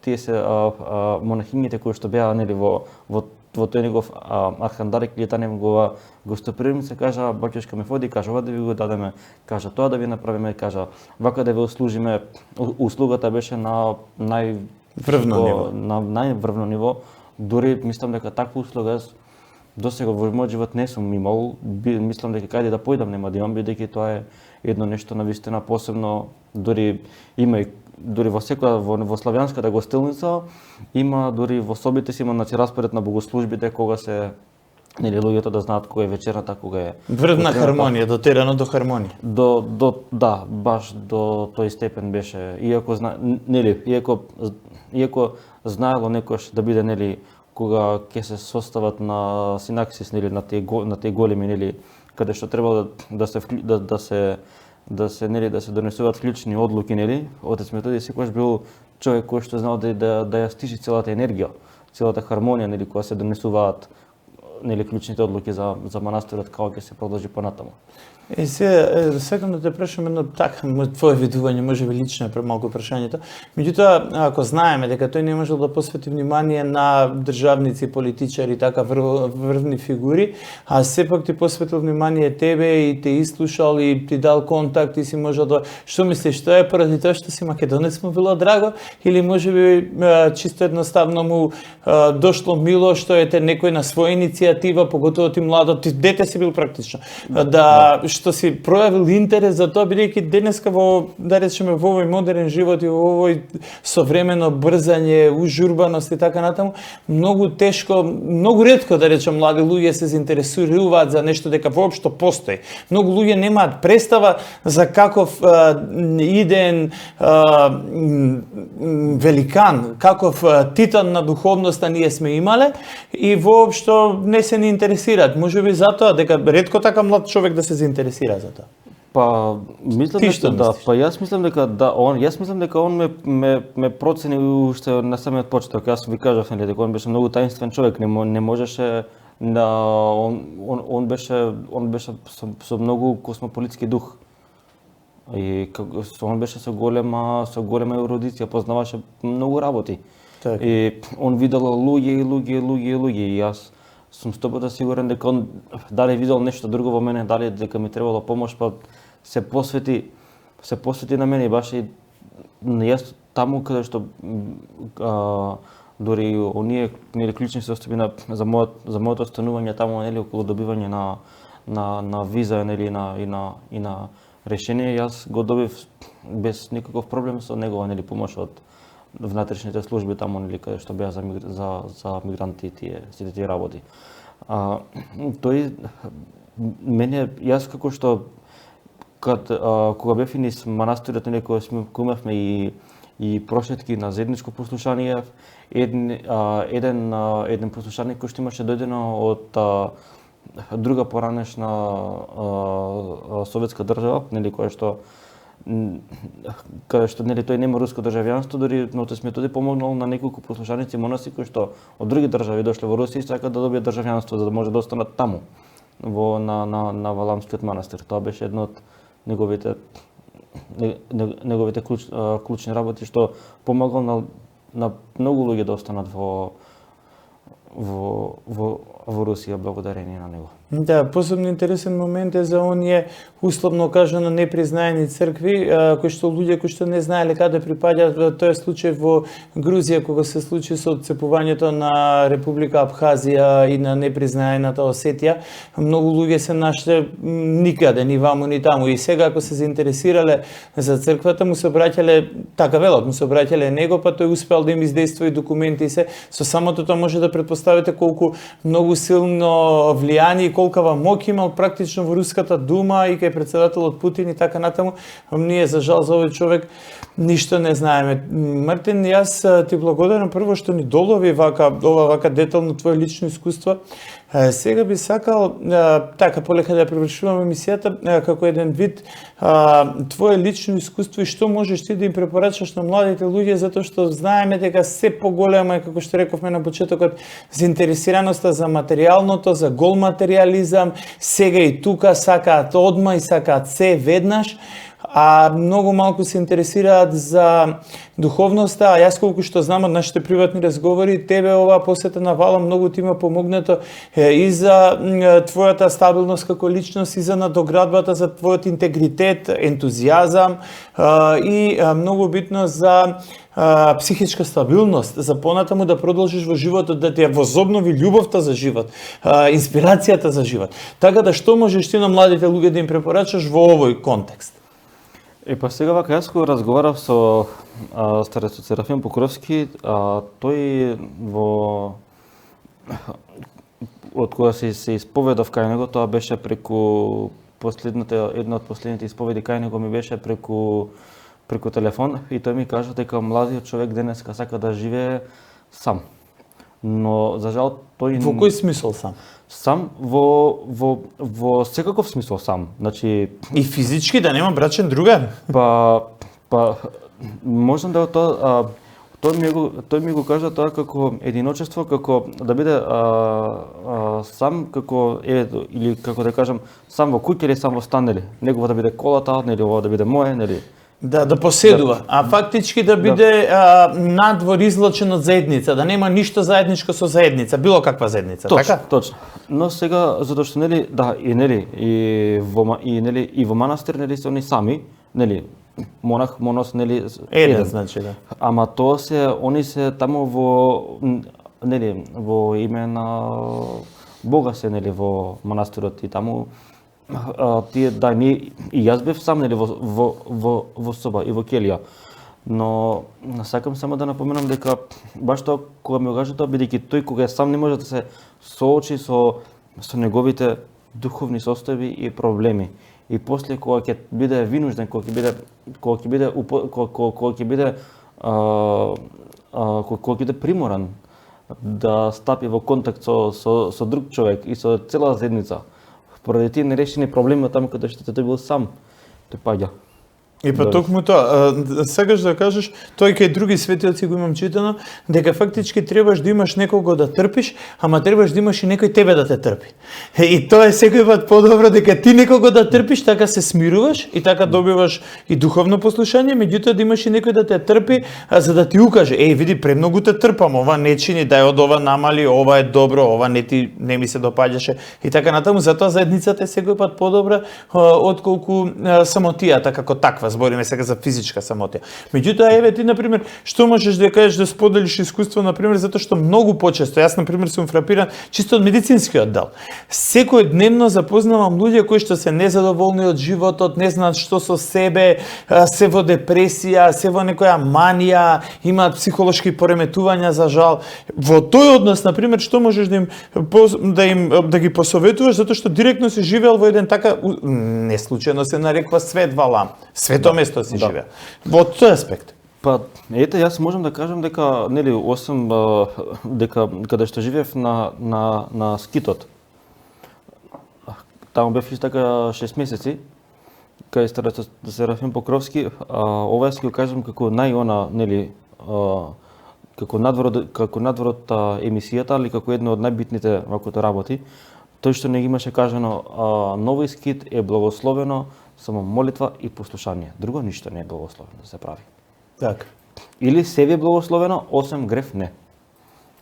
тие се монахињите кои што беа нели во тој негов архандарик или таа негова гостоприемник, се кажа баќушка Мефодий, кажа ова да ви го дадеме, кажа тоа да ви направиме, кажа вака да ви услужиме. Услугата беше на најврвно ниво. Дури мислам дека таква услуга досега во мојот живот не сум имал. Мислам дека каде да појдам нема да имам, бидејќи тоа е едно нешто навистина посебно. Дури има во секоја во славјанската гостилница има, дури во собите си има распоред на богослужбите кога се нели луѓето да знаат кога е вечерната, кога е врвна хармонија, дотерано до хармонија. Да, баш до тој степен беше. Иако знаело некош да биде нели кога ќе се состават на синаксис нели на тие големи нели каде што треба да се донесуваат клучни одлуки, нели, отец Методи секогаш бил човек кој што знал да ја стиши целата енергија, целата хармонија, нели, кога се донесуваат нели клучните одлуки за манастирот како ќе се продолжи понатаму. Сакам да те прашам едно така, твое видување, можеби лично е премалку прашањето. Меѓутоа, ако знаеме дека тој не можел да посвети внимание на државници, политичари, така врвни фигури, а сепак ти посветил внимание тебе и те изслушал и ти дал контакт и си можел да... Што мислиш, тоа е поради тоа што си македонец му било драго или можеби чисто едноставно му дошло мило што ете некој на своја иницијатива, поготово ти младо, ти дете си бил практично, што си пројавил интерес за тоа, бидејќи денеска во, да речеме, во овој модерен живот и во овој современо брзање, ужурбаност и така натаму, многу тешко, многу ретко, да речем, млади луѓе се заинтересуваат за нешто дека воопшто постои. Многу луѓе немаат представа за каков идеен великан, каков титан на духовноста ние сме имале и воопшто не се ни интересираат. Можеби затоа дека ретко така млад човек да се заинтересира за тоа. Па мислам јас мислам дека он ме процени уште на самиот почеток. Јас ви кажав нели дека он беше многу таинствен човек, не можеше да он беше со многу космополитски дух. И он беше со голема ерудиција, познаваше многу работи. Так. И он видел луѓе и јас сум 100% сигурен дека он дали видел нешто друго во мене, дали дека ми требало помош, па се посвети на мене и баш и јас таму каде што дури оние нели клучни состојби за моето останување таму нели околу добивање на виза нели и на решение, јас го добив без никаков проблем со негова нели помош од внатрешните служби таму нели каде што беа за мигранти сите тие работи. Тој мене јас како што кога бев и низ манастирот нели кога имавме и прошетки на заедничко послушание, еден послушаник кој што имаше дојдено од друга поранешна советска држава, нели која што каде што нели тој нема руско државјанство, дури но тој помогнал на неколку послушаници монаси кои што од други држави дошле во Русија и сакаат да добијат државјанство за да може да останат таму на Валамскиот манастир. Тоа беше едно од неговите клучни работи што помогал на многу луѓе да останат во Русија благодарение на него. Да, посебно интересен момент е за оние условно кажано непризнаени цркви, кои што луѓе кои што не знаеле каде припаѓаат. Тоа е случај во Грузија кога се случи со отцепувањето на Република Абхазија и на непризнаената Осетија. Многу луѓе се нашле никаде, ни ваму ни таму, и сега ако се заинтересирале за црквата му се обраќале, така велат, му се обраќале него, па тој успеал да им издейства и документи и се. Со самото тоа може да претпоставите колку многу силно влијание, колкава моќ имал практично во Руската дума и кај председателот Путин и така натаму. Ние за жал за овој човек ништо не знаеме. Мартин, јас ти благодарам прво што ни долови вака детално твое лично искуство. Сега би сакал така полека да привршуваме емисијата како еден вид твое лично искуство и што можеш ти да им препорачаш на младите луѓе, затоа што знаеме дека се поголема е, како што рековме на почетокот, заинтересираноста за материјалното, за гол материјализам, сега и тука сакаат одма и сакаат се веднаш, а многу малку се интересираат за духовноста. А јас колку што знам од нашите приватни разговори, тебе оваа посета на Вала многу ти има помогнато и за твојата стабилност како личност и за надоградбата за твојот интегритет, ентузијазам и многу битно за психичка стабилност, за понатаму да продолжиш во животот, да ти ја возобнови љубовта за живот, инспирацијата за живот. Така да што можеш ти на младите луѓе да им препорачаш во овој контекст? Па сега вака јас кога разговарав со старецот Серафим Покровски, тој од кога се исповедав кај него, тоа беше преку една од последните исповеди кај него ми беше преку телефон и тој ми кажа дека младиот човек денеска сака да живее сам. Но за жал тој Во кој смисол сам? Сам во секаков смисол сам. Значи и физички да нема брачен другар? Па можам да Тој ми го кажа тоа како единочество, како да биде сам, како или како да кажам, сам во куќа или сам во стан, нели? Негова да биде колата, нели, ова да биде мое, нели? Да поседува, а фактички да биде надвор излочен од заедница, да нема ништо заедничко со заедница, било каква заедница, така? Точно. Но сега затоа што нели и во манастир нели се они сами, нели монос нели Еден значи да. Ама тоа они се таму во име на Бога се нели во манастирот и таму тие да и јас бев сам нели во соба и во келија. Но сакам само да напоменам дека баш тоа кога ми го кажа тоа, бидејќи тој кога е сам не може да се соочи со неговите духовни состојби и проблеми. И после кога ќе биде винужден, кога ќе биде приморан да стапи во контакт со друг човек и со цела заедница, поради тие нерешени проблеми таму каде што тој бил сам, тој паѓа. И па токму тоа, сакаш да кажеш, тој кај други светиоци го имам читано, дека фактички требаш да имаш некого да трпиш, ама требаш да имаш и некој тебе да те трпи. И тоа е секој пат подобро дека ти некого да трпиш, така се смируваш и така добиваш и духовно послушање, меѓутоа да имаш и некој да те трпи, за да ти укаже, види, премногу те трпам, ова не чини, дај од ова намали, ова е добро, ова не ми се допаѓаше и така натаму. Затоа заедницата е секој пат подобра отколку самотијата како таква. Збориме сега за физичка самотија. Меѓутоа, еве ти, например, што можеш да кажеш да споделиш искуство, например, затоа што многу почесто, јас, например, сум фрапиран чисто од медицинскиот дел. Секојдневно запознавам луѓе кои што се незадоволни од животот, не знаат што со себе, се во депресија, се во некоја манија, имаат психолошки пореметувања, за жал. Во тој однос, например, што можеш да ги посоветуваш, затоа што директно си живеел во еден така, не случајно се нарекува свет Валам. Свето место си живеа. Во тој аспект. Па, ете, јас можам да кажам дека, нели, освен дека каде што живеев на скитот, таму бев исто така 6 месеци, кај старецот Серафим Покровски, ова ќе го кажам како нели, како надворот емисијата, али како едно од најбитните ваквото работи, тој што не ги имаше кажано, нови скит е благословено само молитва и послушание. Друго ништо не е благословено да се прави. Така. Или себе е благословено, освен греф не.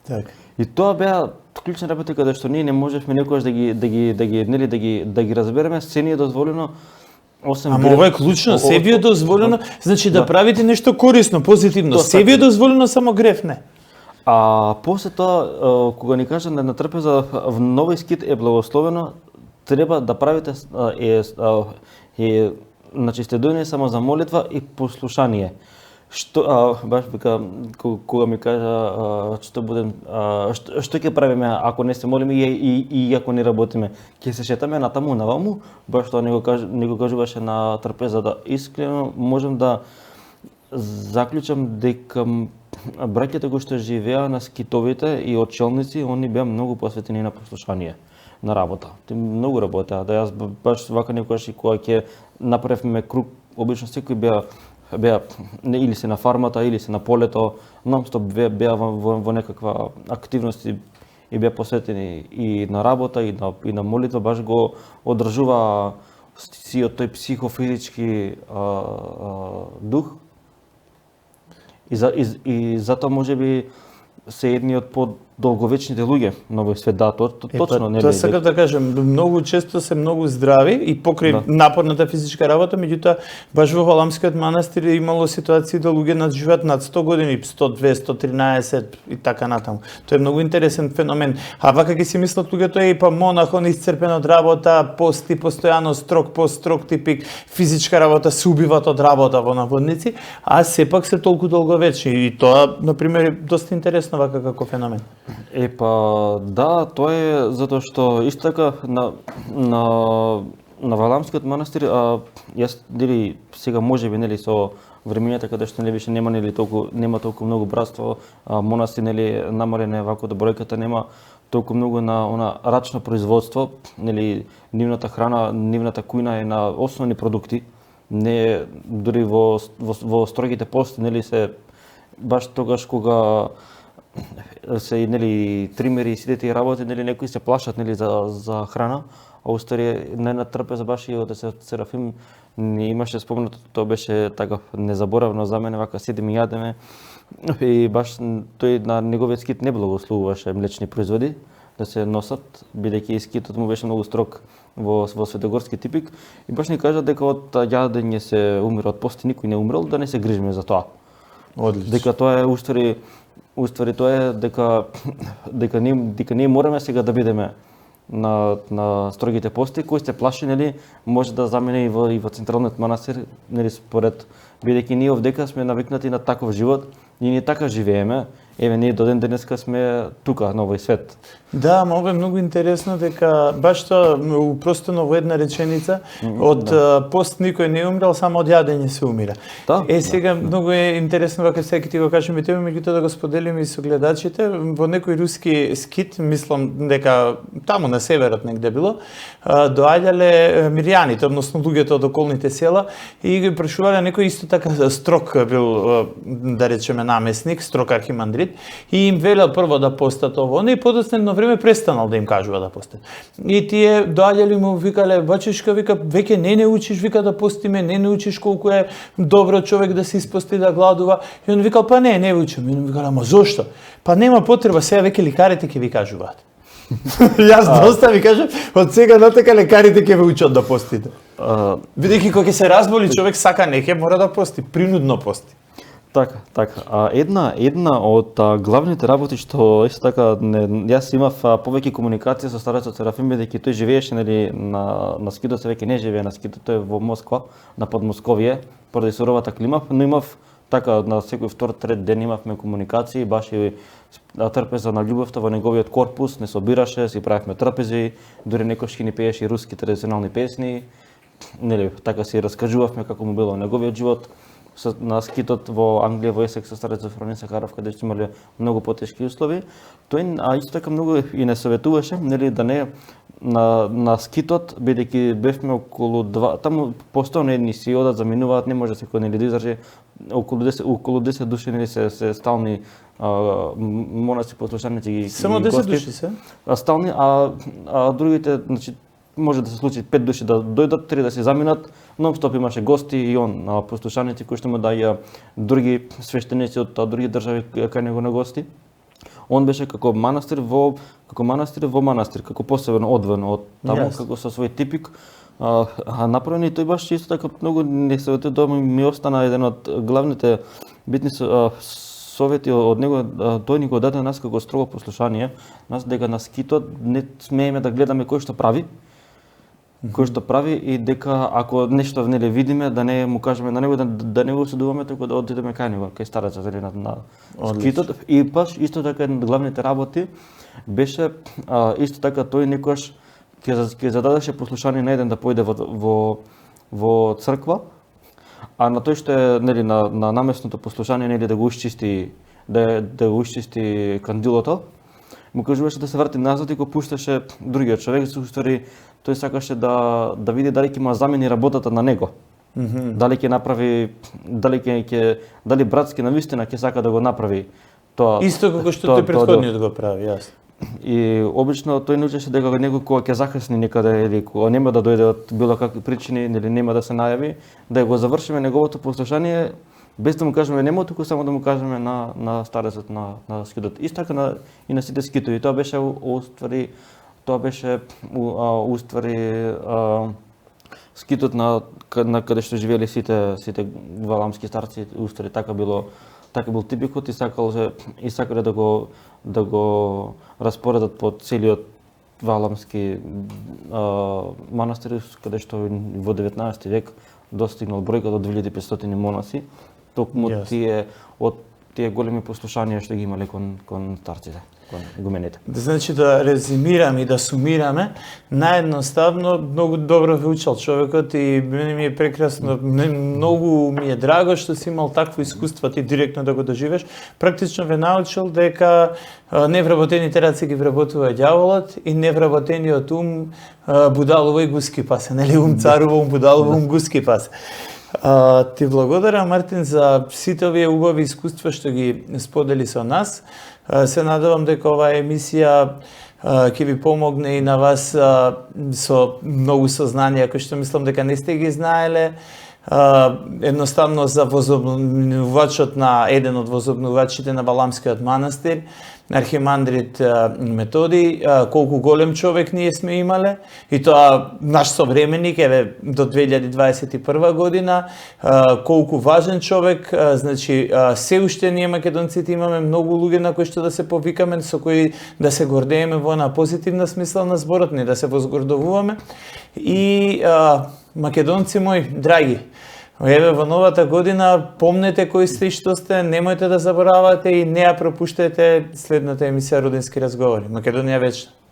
Така. И тоа беа клучни работи каде што ние не можевме некогаш да ги разбереме, се ни е дозволено освен Ама ова е клучно, се ви е дозволено, значи да правите нешто корисно, позитивно. Се ви е дозволено, само греф не. А после тоа, кога ни кажа на трпеза в нови скит е благословено, треба да правите значи сте дојдени само за молитва и послушание. Што баш вика кога ми кажа што ќе правиме ако не се молиме и ако не работиме, ќе се шетаме натаму наваму, баш тоа не го кажуваше на трпеза, да искрено можам да заклучам дека браќата кои што живеа на скитовите и очелници, они беа многу посветени на послушание, на работа. Те многу работеа, да јас баш вака некогаш и кога ќе направивме круг, обично секој беа или се на фармата, или се на полето, нон-стоп беа во некаква активност и беа посветени и на работа и на молитва, баш го одржува сиот тој психофизички дух. И затоа можеби се едни од подолговечните луѓе на овој свет, да, точно, нели? Тоа сакам да кажам, многу често се многу здрави и покрај напорната физичка работа, меѓутоа баш во Валамскиот манастир имало ситуации да луѓе живеат над 100 години, 102, 113 и така натаму. Тоа е многу интересен феномен. А вака ќе си мислат луѓето и па монах, он исцрпен од работа, пости постојано, строг пост, строг типик, физичка работа, се убиват од работа во наводници, а сепак се толку долговечни и тоа на пример е доста интересно вака како феномен. Па да, тоа е затоа што исто така на Валамскиот манастир, јас дали сега можеби нели со времењата каде што више нема нема толку многу братство, монаси нели намалена вако да бројката, нема толку многу на она рачно производство, нели нивната храна, нивната кујна е на основни продукти, не дури во строгите пости нели се баш тогаш кога се нели тримери и сите тие работи, нели некои се плашат нели за храна, а устари на една трпеза баш и од Серафим ни имаше спомнато, тоа беше така незаборавно за мене, вака седиме и јадеме и баш тој на неговиот скит не благословуваше млечни производи да се носат, бидејќи скитот му беше многу строг во светогорски типик и баш ни кажа дека од јадење се умира, од пости никој не умрел, да не се грижиме за тоа. Одлично. Дека тоа е уствари тоа е дека ние мораме сега да бидеме на строгите пости, кои се плаши, нели, може да замине и во централниот манастир, нели, според, бидејќи ние овдека сме навикнати на таков живот и ние така живееме. Еве, ние до ден денеска сме тука, на овој свет. Да, ама ова е многу интересно дека баш тоа упростено во една реченица, од пост никој не умрел, само од јадење се умира. Да, Сега многу е интересно вака секи ти го кажеме тебе, меѓутоа да го споделиме и со гледачите. Во некој руски скит, мислам дека таму на северот негде било, доаѓале мирјаните, односно луѓето од околните села и ги прашувале некој исто така строг бил, да речеме, намесник, строг архимандрит, и им велел прво да постат ово, и подоцнено време престанал да им кажува да постат. И тие доаѓали му викале, бачешка, вика, веќе не учиш, вика, да постиме, не учиш колку е добро човек да се испости, да гладува. И он викал, па не учам. И он викал, ама зошто? Па нема потреба, сега веќе лекарите ќе ви кажуваат. Јас доста ви кажам, од сега натака лекарите ќе ве учат да постите. Бидејќи кога ќе се разболи човек сака неќе мора да пости, принудно пости. Така. Една од главните работи што исто така јас имав повеќе комуникација со старецот Серафим, бидејќи тој живееше, нели, на скитот, се веќе не живее на скитот, тој е во Москва, на Подмосковје, поради суровата клима, но имав така на секој втор, трет ден имавме комуникации, баш и трпеза на љубовта во неговиот корпус, не собираше, си правевме трпези, дури некојаш ни пееше и руски традиционални песни, нели, така си раскажувавме како му било неговиот живот. На скитот во Англија, во Есек, со старецот Франин Сахаров, каде што имале многу потешки услови. Тој исто така многу и не советуваше, нели, да не на скитот, бидејќи бевме околу таму постојано едни си одат, заминуваат, не може секој, нели, да издржи, околу 10 души, нели, се стални монаси, послушаници и Само 10 гости. души се? Стални, а другите, значи, може да се случи 5 души да дојдат, 3 да се заминат, нон-стоп имаше гости и он, послушаници кои што му даја други свештеници од други држави кај него на гости. Он беше како манастир во манастир, како посебно одвоен од таму, како со свој типик. Направен и тој баш исто така многу не се ми остана еден од главните битни совети од него, тој ни го даде нас како строго послушание, нас дека на скитот не смееме да гледаме кој што прави и дека ако нешто нели видиме да не му кажеме на него да не го осудуваме, туку да одидеме кај него, кај старецот или на скитот. И баш исто така една од главните работи беше исто така тој некојаш ќе зададеше послушание на еден да појде во црква, а на тој што е нели на намесното послушание нели да го исчисти кандилото, му кажуваше да се врати назад и го пушташе другиот човек, со устари тој сакаше да види дали ќе му замени работата на него. Дали ќе направи, дали братски навистина ќе сака да го направи тоа. Исто како што тој претходниот го прави, јасно. И обично тој научеше дека некој кога ќе закасни некаде или кога нема да дојде од било какви причини или нема да се најави, да го завршиме неговото послушание без да му кажеме нему, туку само да му кажеме на старецот на скитот. Исто така и на сите скитови. Тоа беше скитот на каде што живееле сите валамски старци, уствари така бил типикот и сакале да го распоредат по целиот валамски манастир, каде што во 19 век достигнал бројка до 2500 монаси, токму од тие големи послушанија што ги имале кон старците, кон игумените. Значи да резимираме и да сумираме, наједноставно многу добро ве учел човекот и мене ми е прекрасно, многу ми е драго што си имал такво искуство ти директно да го доживеш. Практично ве научил дека невработените раци ги вработува ѓаволот и невработениот ум будалува и гуски пасе, нели, ум царува, ум будалува, ум гуски пасе. Ти благодарам, Мартин, за сите овие убави искуства што ги сподели со нас. Се надевам дека оваа емисија ќе ви помогне и на вас со многу сознанија кои што мислам дека не сте ги знаеле. Едноставно за возобновувачот на еден од возобновувачите на Валамскиот манастир, архимандрит Методи, колку голем човек ние сме имале, и тоа наш современик, еве до 2021 година, колку важен човек, значи се уште ние македонците имаме многу луѓе на кои што да се повикаме, со кои да се гордееме во една позитивна смисла на зборот, не да се возгордовуваме. И македонци мои, драги, еве во новата година помнете кои сте и што сте, немојте да заборавате и не ја пропуштете следната емисија Родински разговори. Македонија вечна.